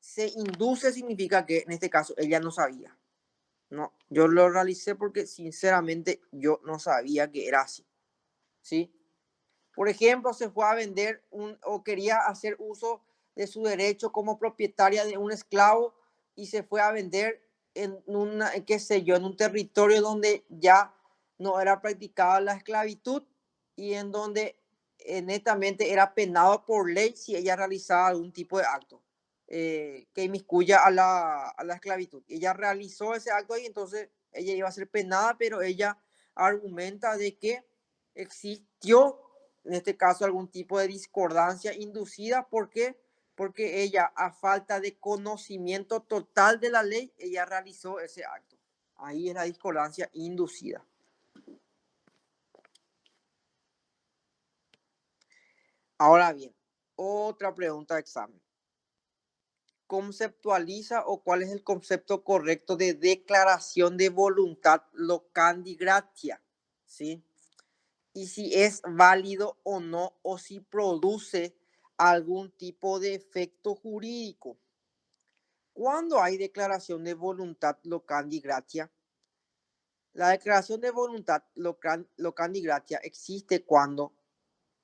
Se induce significa que en este caso ella no sabía. No, yo lo realicé porque sinceramente yo no sabía que era así, ¿sí? Por ejemplo, se fue a vender o quería hacer uso de su derecho como propietaria de un esclavo y se fue a vender en qué sé yo, en un territorio donde ya no era practicada la esclavitud y en donde netamente era penado por ley si ella realizaba algún tipo de acto que inmiscuya a la esclavitud. Ella realizó ese acto y entonces ella iba a ser penada, pero ella argumenta de que existió en este caso algún tipo de discordancia inducida. ¿Por qué? Porque ella, a falta de conocimiento total de la ley, ella realizó ese acto. Ahí es la discordancia inducida. Ahora bien, otra pregunta de examen. Conceptualiza o cuál es el concepto correcto de declaración de voluntad locandi gratia, ¿sí? Y si es válido o no, o si produce algún tipo de efecto jurídico. ¿Cuándo hay declaración de voluntad locandi gratia? La declaración de voluntad locandi gratia existe cuando,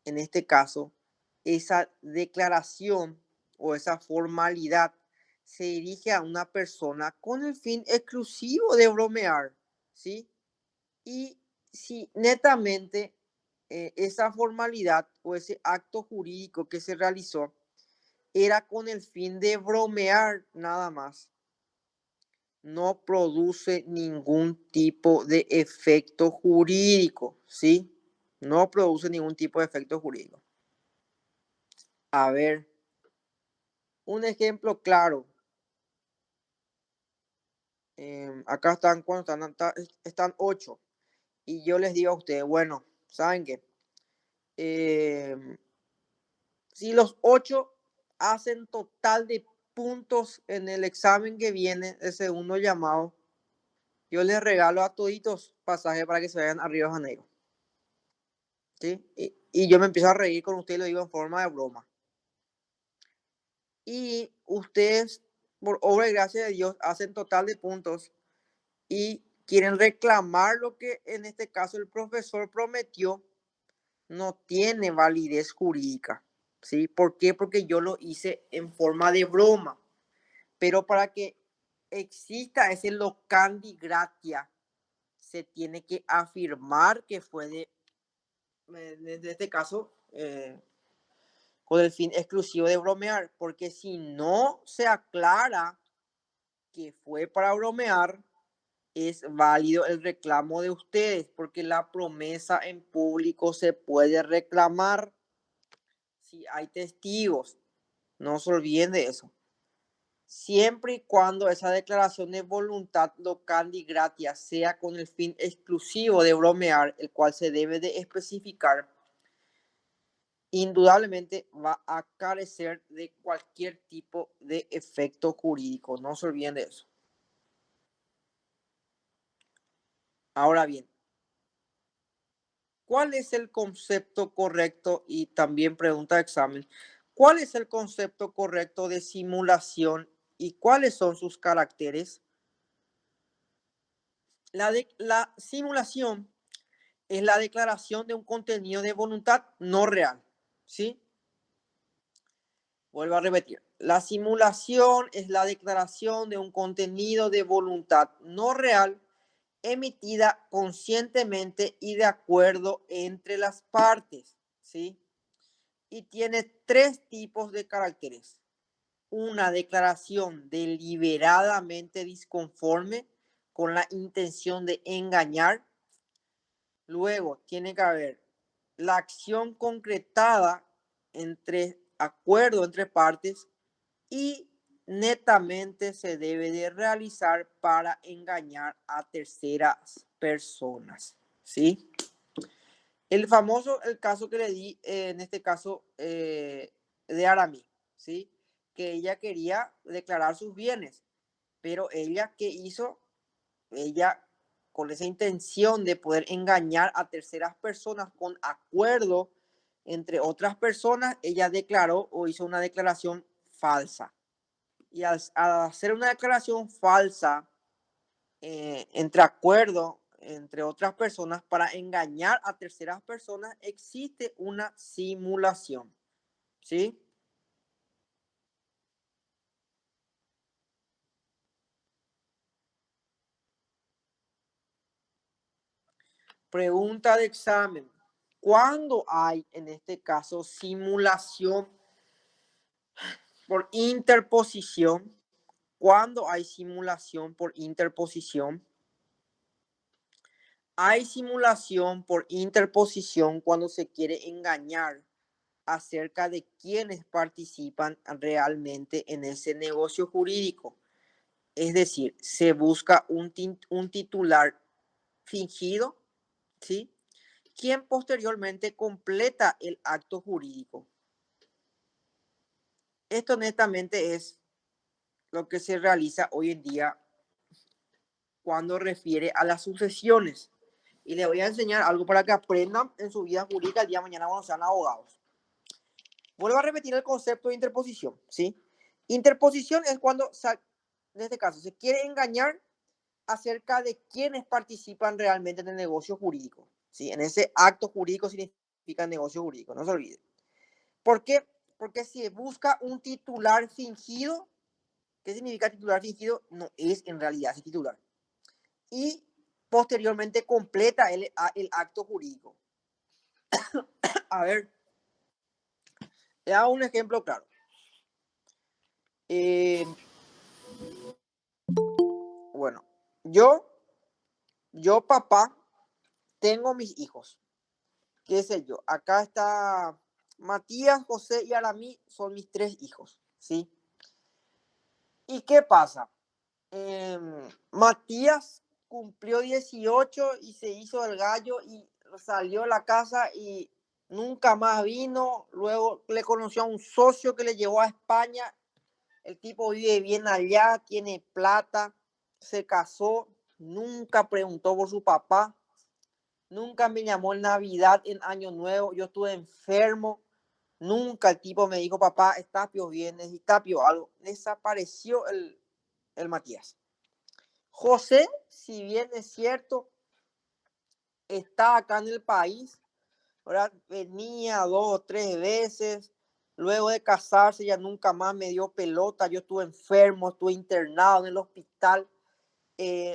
en este caso, esa declaración o esa formalidad se dirige a una persona con el fin exclusivo de bromear, ¿sí? Y si netamente esa formalidad o ese acto jurídico que se realizó era con el fin de bromear nada más, no produce ningún tipo de efecto jurídico, ¿sí? No produce ningún tipo de efecto jurídico. A ver, un ejemplo claro. Acá están, ¿cuántos están? Están 8. Y yo les digo a ustedes, bueno, ¿saben qué? Si los 8 hacen total de puntos en el examen que viene, el segundo llamado, yo les regalo a toditos pasajes para que se vayan a Río de Janeiro. ¿Sí? Y yo me empiezo a reír con ustedes, lo digo en forma de broma. Y ustedes, por obra y gracia de Dios, hacen total de puntos y quieren reclamar lo que en este caso el profesor prometió, no tiene validez jurídica. ¿Sí? ¿Por qué? Porque yo lo hice en forma de broma. Pero para que exista ese locandi gratia, se tiene que afirmar que fue en este caso, con el fin exclusivo de bromear. Porque si no se aclara que fue para bromear, es válido el reclamo de ustedes, porque la promesa en público se puede reclamar si hay testigos. No se olviden de eso. Siempre y cuando esa declaración de voluntad locandi gratia sea con el fin exclusivo de bromear, el cual se debe de especificar, indudablemente va a carecer de cualquier tipo de efecto jurídico. No se olviden de eso. Ahora bien, ¿cuál es el concepto correcto? Y también pregunta de examen. ¿Cuál es el concepto correcto de simulación y cuáles son sus caracteres? La simulación es la declaración de un contenido de voluntad no real, ¿sí? Vuelvo a repetir. La simulación es la declaración de un contenido de voluntad no real emitida conscientemente y de acuerdo entre las partes, ¿sí? Y tiene 3 tipos de caracteres. Una declaración deliberadamente disconforme con la intención de engañar. Luego tiene que haber la acción concretada entre acuerdo entre partes y netamente se debe de realizar para engañar a terceras personas, ¿sí? El caso que le di, en este caso de Arami, ¿sí? Que ella quería declarar sus bienes, pero ella, ¿qué hizo? Ella, con esa intención de poder engañar a terceras personas con acuerdo entre otras personas, ella declaró o hizo una declaración falsa. Y al hacer una declaración falsa entre acuerdo entre otras personas para engañar a terceras personas, existe una simulación, ¿sí? Pregunta de examen. ¿Cuándo hay, en este caso, simulación por interposición? ¿Cuándo hay simulación por interposición? Hay simulación por interposición cuando se quiere engañar acerca de quienes participan realmente en ese negocio jurídico. Es decir, se busca un titular fingido, ¿sí? Quien posteriormente completa el acto jurídico, Esto honestamente es lo que se realiza hoy en día cuando refiere a las sucesiones. Y les voy a enseñar algo para que aprendan en su vida jurídica el día de mañana cuando sean abogados. Vuelvo a repetir el concepto de interposición, ¿sí? Interposición es cuando, en este caso, se quiere engañar acerca de quiénes participan realmente en el negocio jurídico, ¿sí? En ese acto jurídico significa negocio jurídico, no se olvide. ¿Por qué? Porque si busca un titular fingido, ¿qué significa titular fingido? No es en realidad ese titular. Y posteriormente completa el acto jurídico. A ver, le hago un ejemplo claro. Bueno, yo papá, tengo mis hijos. ¿Qué sé yo? Acá está Matías, José y Aramí, son mis 3 hijos, ¿sí? ¿Y qué pasa? Matías cumplió 18 y se hizo el gallo y salió a la casa y nunca más vino. Luego le conoció a un socio que le llevó a España. El tipo vive bien allá, tiene plata, se casó, nunca preguntó por su papá, nunca me llamó en Navidad, en Año Nuevo. Yo estuve enfermo. Nunca el tipo me dijo, papá, ¿estás bien? ¿Necesitas algo? Desapareció el Matías. José, si bien es cierto, está acá en el país, ¿verdad? Venía 2 o 3 veces, luego de casarse ya nunca más me dio pelota, yo estuve enfermo, estuve internado en el hospital.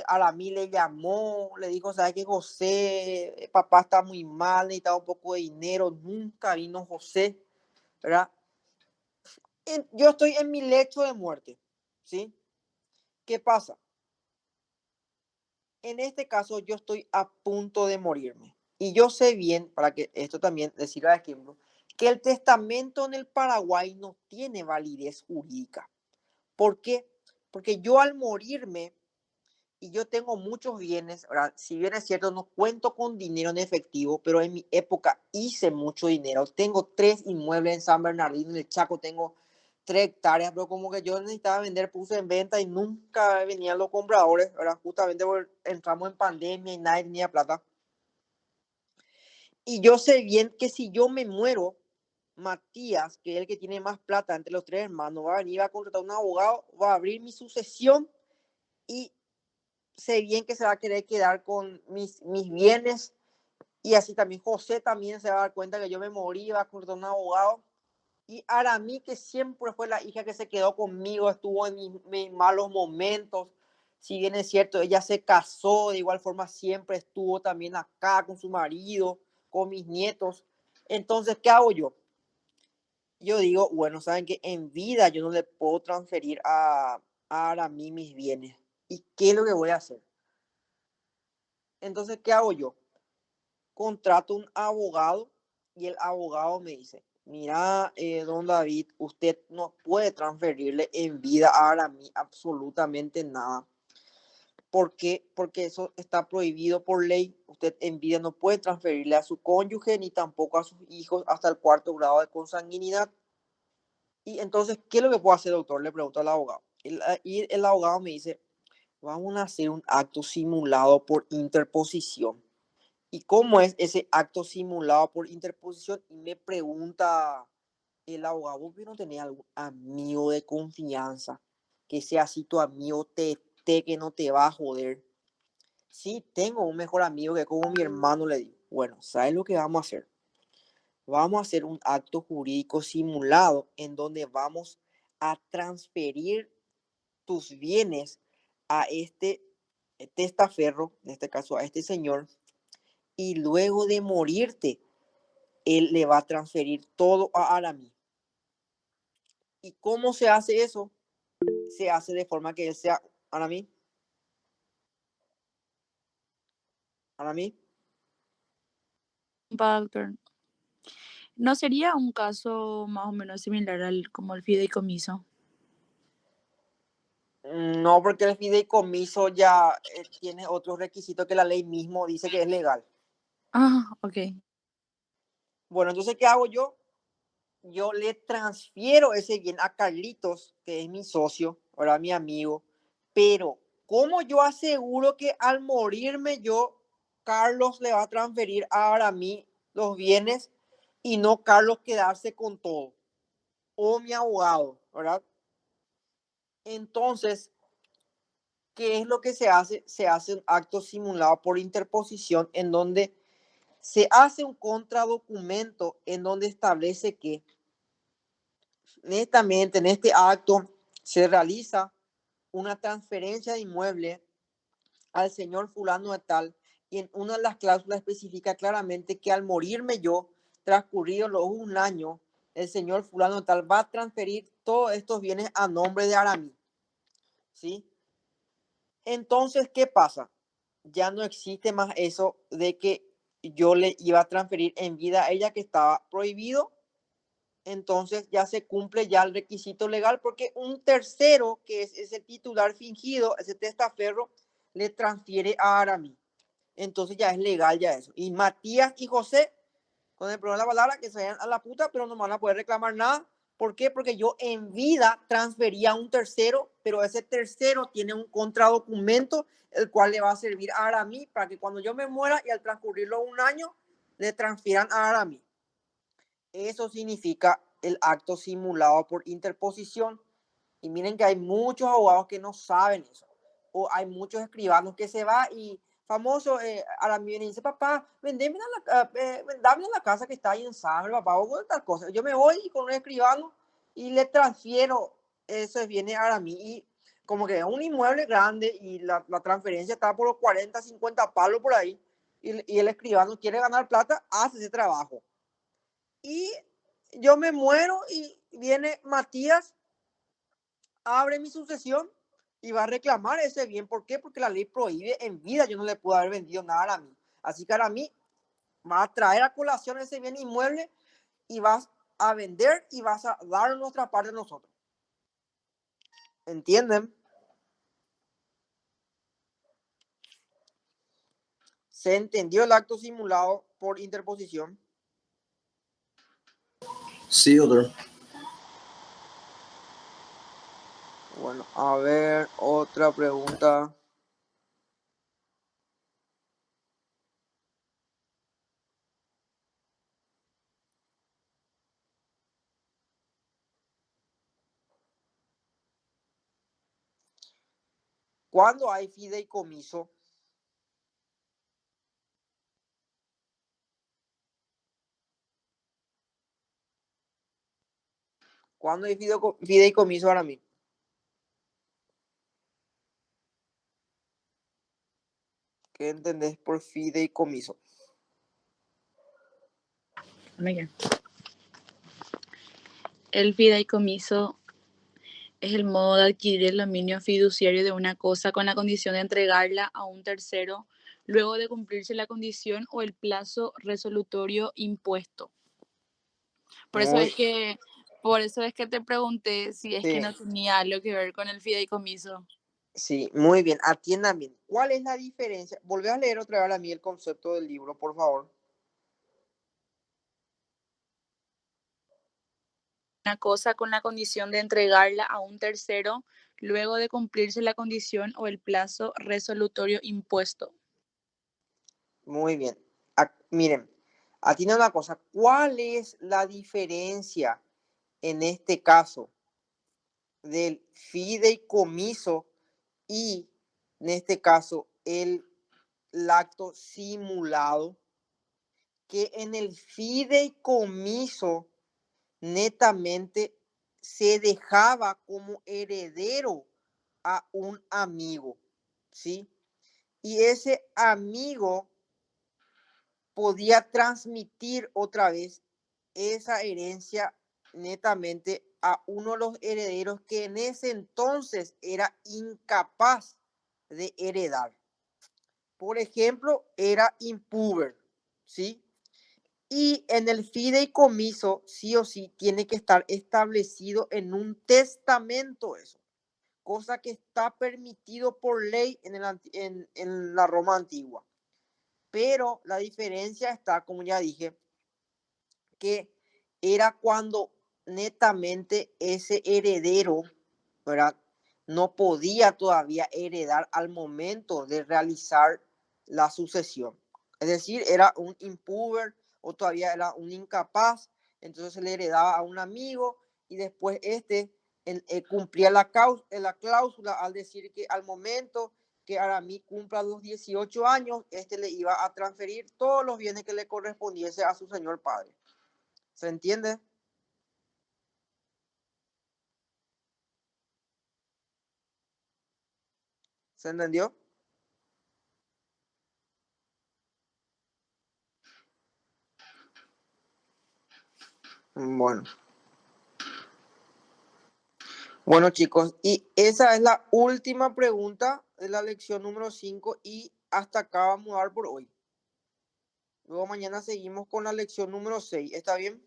Aramí le llamó, le dijo, ¿sabes qué, José? Papá está muy mal, necesitaba un poco de dinero, nunca vino José, ¿verdad? Yo estoy en mi lecho de muerte, ¿sí? ¿Qué pasa? En este caso yo estoy a punto de morirme. Y yo sé bien, para que esto también les sirva de ejemplo, que el testamento en el Paraguay no tiene validez jurídica. ¿Por qué? Porque yo al morirme, y yo tengo muchos bienes, ¿verdad? Si bien es cierto, no cuento con dinero en efectivo, pero en mi época hice mucho dinero. Tengo 3 inmuebles en San Bernardino, en el Chaco tengo 3 hectáreas, pero como que yo necesitaba vender, puse en venta y nunca venían los compradores, ¿verdad? Justamente porque entramos en pandemia y nadie tenía plata. Y yo sé bien que si yo me muero, Matías, que es el que tiene más plata entre los 3 hermanos, va a venir a contratar un abogado, va a abrir mi sucesión y sé bien que se va a querer quedar con mis bienes. Y así también José también se va a dar cuenta que yo me morí, va a contratar un abogado. Y Aramí, que siempre fue la hija que se quedó conmigo, estuvo en mis malos momentos. Si bien es cierto, ella se casó, de igual forma siempre estuvo también acá con su marido, con mis nietos. Entonces, ¿qué hago yo? Yo digo, bueno, saben que en vida yo no le puedo transferir a Aramí mis bienes. ¿Y qué es lo que voy a hacer? Entonces, ¿qué hago yo? Contrato un abogado y el abogado me dice, mira, don David, usted no puede transferirle en vida a mí absolutamente nada. ¿Por qué? Porque eso está prohibido por ley. Usted en vida no puede transferirle a su cónyuge ni tampoco a sus hijos hasta el 4º grado de consanguinidad. Y entonces, ¿qué es lo que puedo hacer, doctor? Le pregunto al abogado. Y el abogado me dice, vamos a hacer un acto simulado por interposición. ¿Y cómo es ese acto simulado por interposición? Y me pregunta el abogado, ¿vos no tenés algún amigo de confianza que sea así tu amigo que no te va a joder? Sí, tengo un mejor amigo que como mi hermano, le digo. Bueno, ¿sabes lo que vamos a hacer? Vamos a hacer un acto jurídico simulado en donde vamos a transferir tus bienes a este testaferro, en este caso a este señor, y luego de morirte, él le va a transferir todo a Aramí. ¿Y cómo se hace eso? Se hace de forma que él sea Aramí. Aramí. Doctor. ¿No sería un caso más o menos similar al como el fideicomiso? No, porque el fideicomiso ya tiene otros requisitos que la ley mismo dice que es legal. Ah, ok. Bueno, entonces, ¿qué hago yo? yo le transfiero ese bien a Carlitos, que es mi socio, ahora mi amigo, pero ¿cómo yo aseguro que al morirme yo, Carlos le va a transferir ahora a mí los bienes y no Carlos quedarse con todo? O mi abogado, ¿verdad? Entonces, ¿qué es lo que se hace? Se hace un acto simulado por interposición en donde se hace un contradocumento en donde establece que netamente en este acto se realiza una transferencia de inmueble al señor fulano de tal y en una de las cláusulas especifica claramente que al morirme yo, transcurrido los un año, el señor fulano de tal va a transferir todos estos bienes a nombre de Aramí. ¿Sí? Entonces, ¿qué pasa? Ya no existe más eso de que yo le iba a transferir en vida a ella, que estaba prohibido. Entonces ya se cumple ya el requisito legal porque un tercero, que es ese titular fingido, ese testaferro, le transfiere a Aramí. Entonces ya es legal ya eso. Y Matías y José, con el problema de la palabra, que se vayan a la puta, pero no van a poder reclamar nada. ¿Por qué? Porque yo en vida transfería a un tercero, pero ese tercero tiene un contradocumento, el cual le va a servir a Aramí para que cuando yo me muera y al transcurrirlo un año, le transfieran a Aramí. Eso significa el acto simulado por interposición. Y miren que hay muchos abogados que no saben eso. O hay muchos escribanos que se va y famoso, Aramí viene y dice, papá, vendame la casa que está ahí en San, papá, o tal cosa. Yo me voy con un escribano y le transfiero, eso viene a Aramí. Y como que es un inmueble grande y la transferencia está por los 40, 50 palos por ahí. Y el escribano quiere ganar plata, hace ese trabajo. Y yo me muero y viene Matías, abre mi sucesión y va a reclamar ese bien. ¿Por qué? Porque la ley prohíbe en vida. Yo no le puedo haber vendido nada a mí. Así que ahora a mí va a traer a colación ese bien inmueble y vas a vender y vas a dar nuestra parte a nosotros. ¿Entienden? ¿Se entendió el acto simulado por interposición? Sí, doctor. Bueno, a ver, otra pregunta. ¿Cuándo hay fideicomiso? ¿Cuándo hay fideicomiso para mí? ¿Qué entendés por fideicomiso? El fideicomiso es el modo de adquirir el dominio fiduciario de una cosa con la condición de entregarla a un tercero luego de cumplirse la condición o el plazo resolutorio impuesto. Por eso Muy, es que te pregunté si es que no sí, tenía algo que ver con el fideicomiso. sí, muy bien. Atiendan bien. ¿Cuál es la diferencia? Volvé a leer otra vez a mí el concepto del libro, por favor. Una cosa con la condición de entregarla a un tercero luego de cumplirse la condición o el plazo resolutorio impuesto. Muy bien. Miren, atiendan una cosa. ¿Cuál es la diferencia en este caso del fideicomiso y, en este caso, el acto simulado? Que en el fideicomiso netamente se dejaba como heredero a un amigo, ¿sí? Y ese amigo podía transmitir otra vez esa herencia netamente a uno de los herederos que en ese entonces era incapaz de heredar. Por ejemplo, era impúber, ¿sí? Y en el fideicomiso, sí o sí, tiene que estar establecido en un testamento eso, cosa que está permitido por ley en la Roma antigua. Pero la diferencia está, como ya dije, que era cuando netamente ese heredero, ¿verdad?, no podía todavía heredar al momento de realizar la sucesión. Es decir, era un impuber o todavía era un incapaz, entonces se le heredaba a un amigo y después cumplía la cláusula al decir que al momento que Aramí cumpla los 18 años, le iba a transferir todos los bienes que le correspondiese a su señor padre. ¿Se entiende? ¿Se entendió? Bueno. Bueno, chicos, y esa es la última pregunta de la lección número 5 y hasta acá vamos a dar por hoy. Luego mañana seguimos con la lección número 6. ¿Está bien?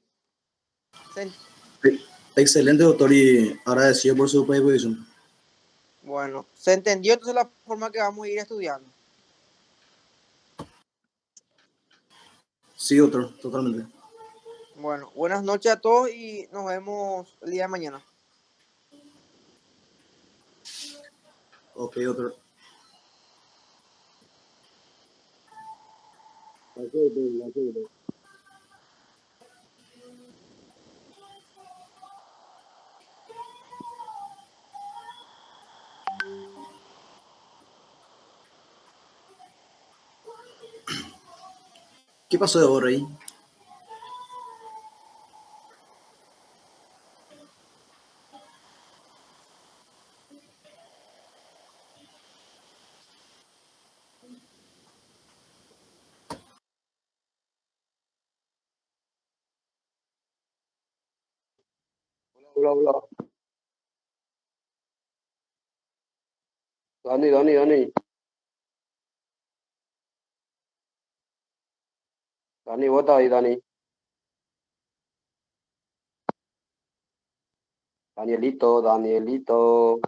Excelente, doctor, y agradecido por su predisposición. Bueno, ¿se entendió entonces la forma que vamos a ir estudiando? Sí, doctor, totalmente. Bueno, buenas noches a todos y nos vemos el día de mañana. Ok, doctor. ¿Qué pasó de ahora ahí? Hola, hola. Dani, Dani, Dani. Dani, vos estás ahí, Dani. Danielito, Danielito.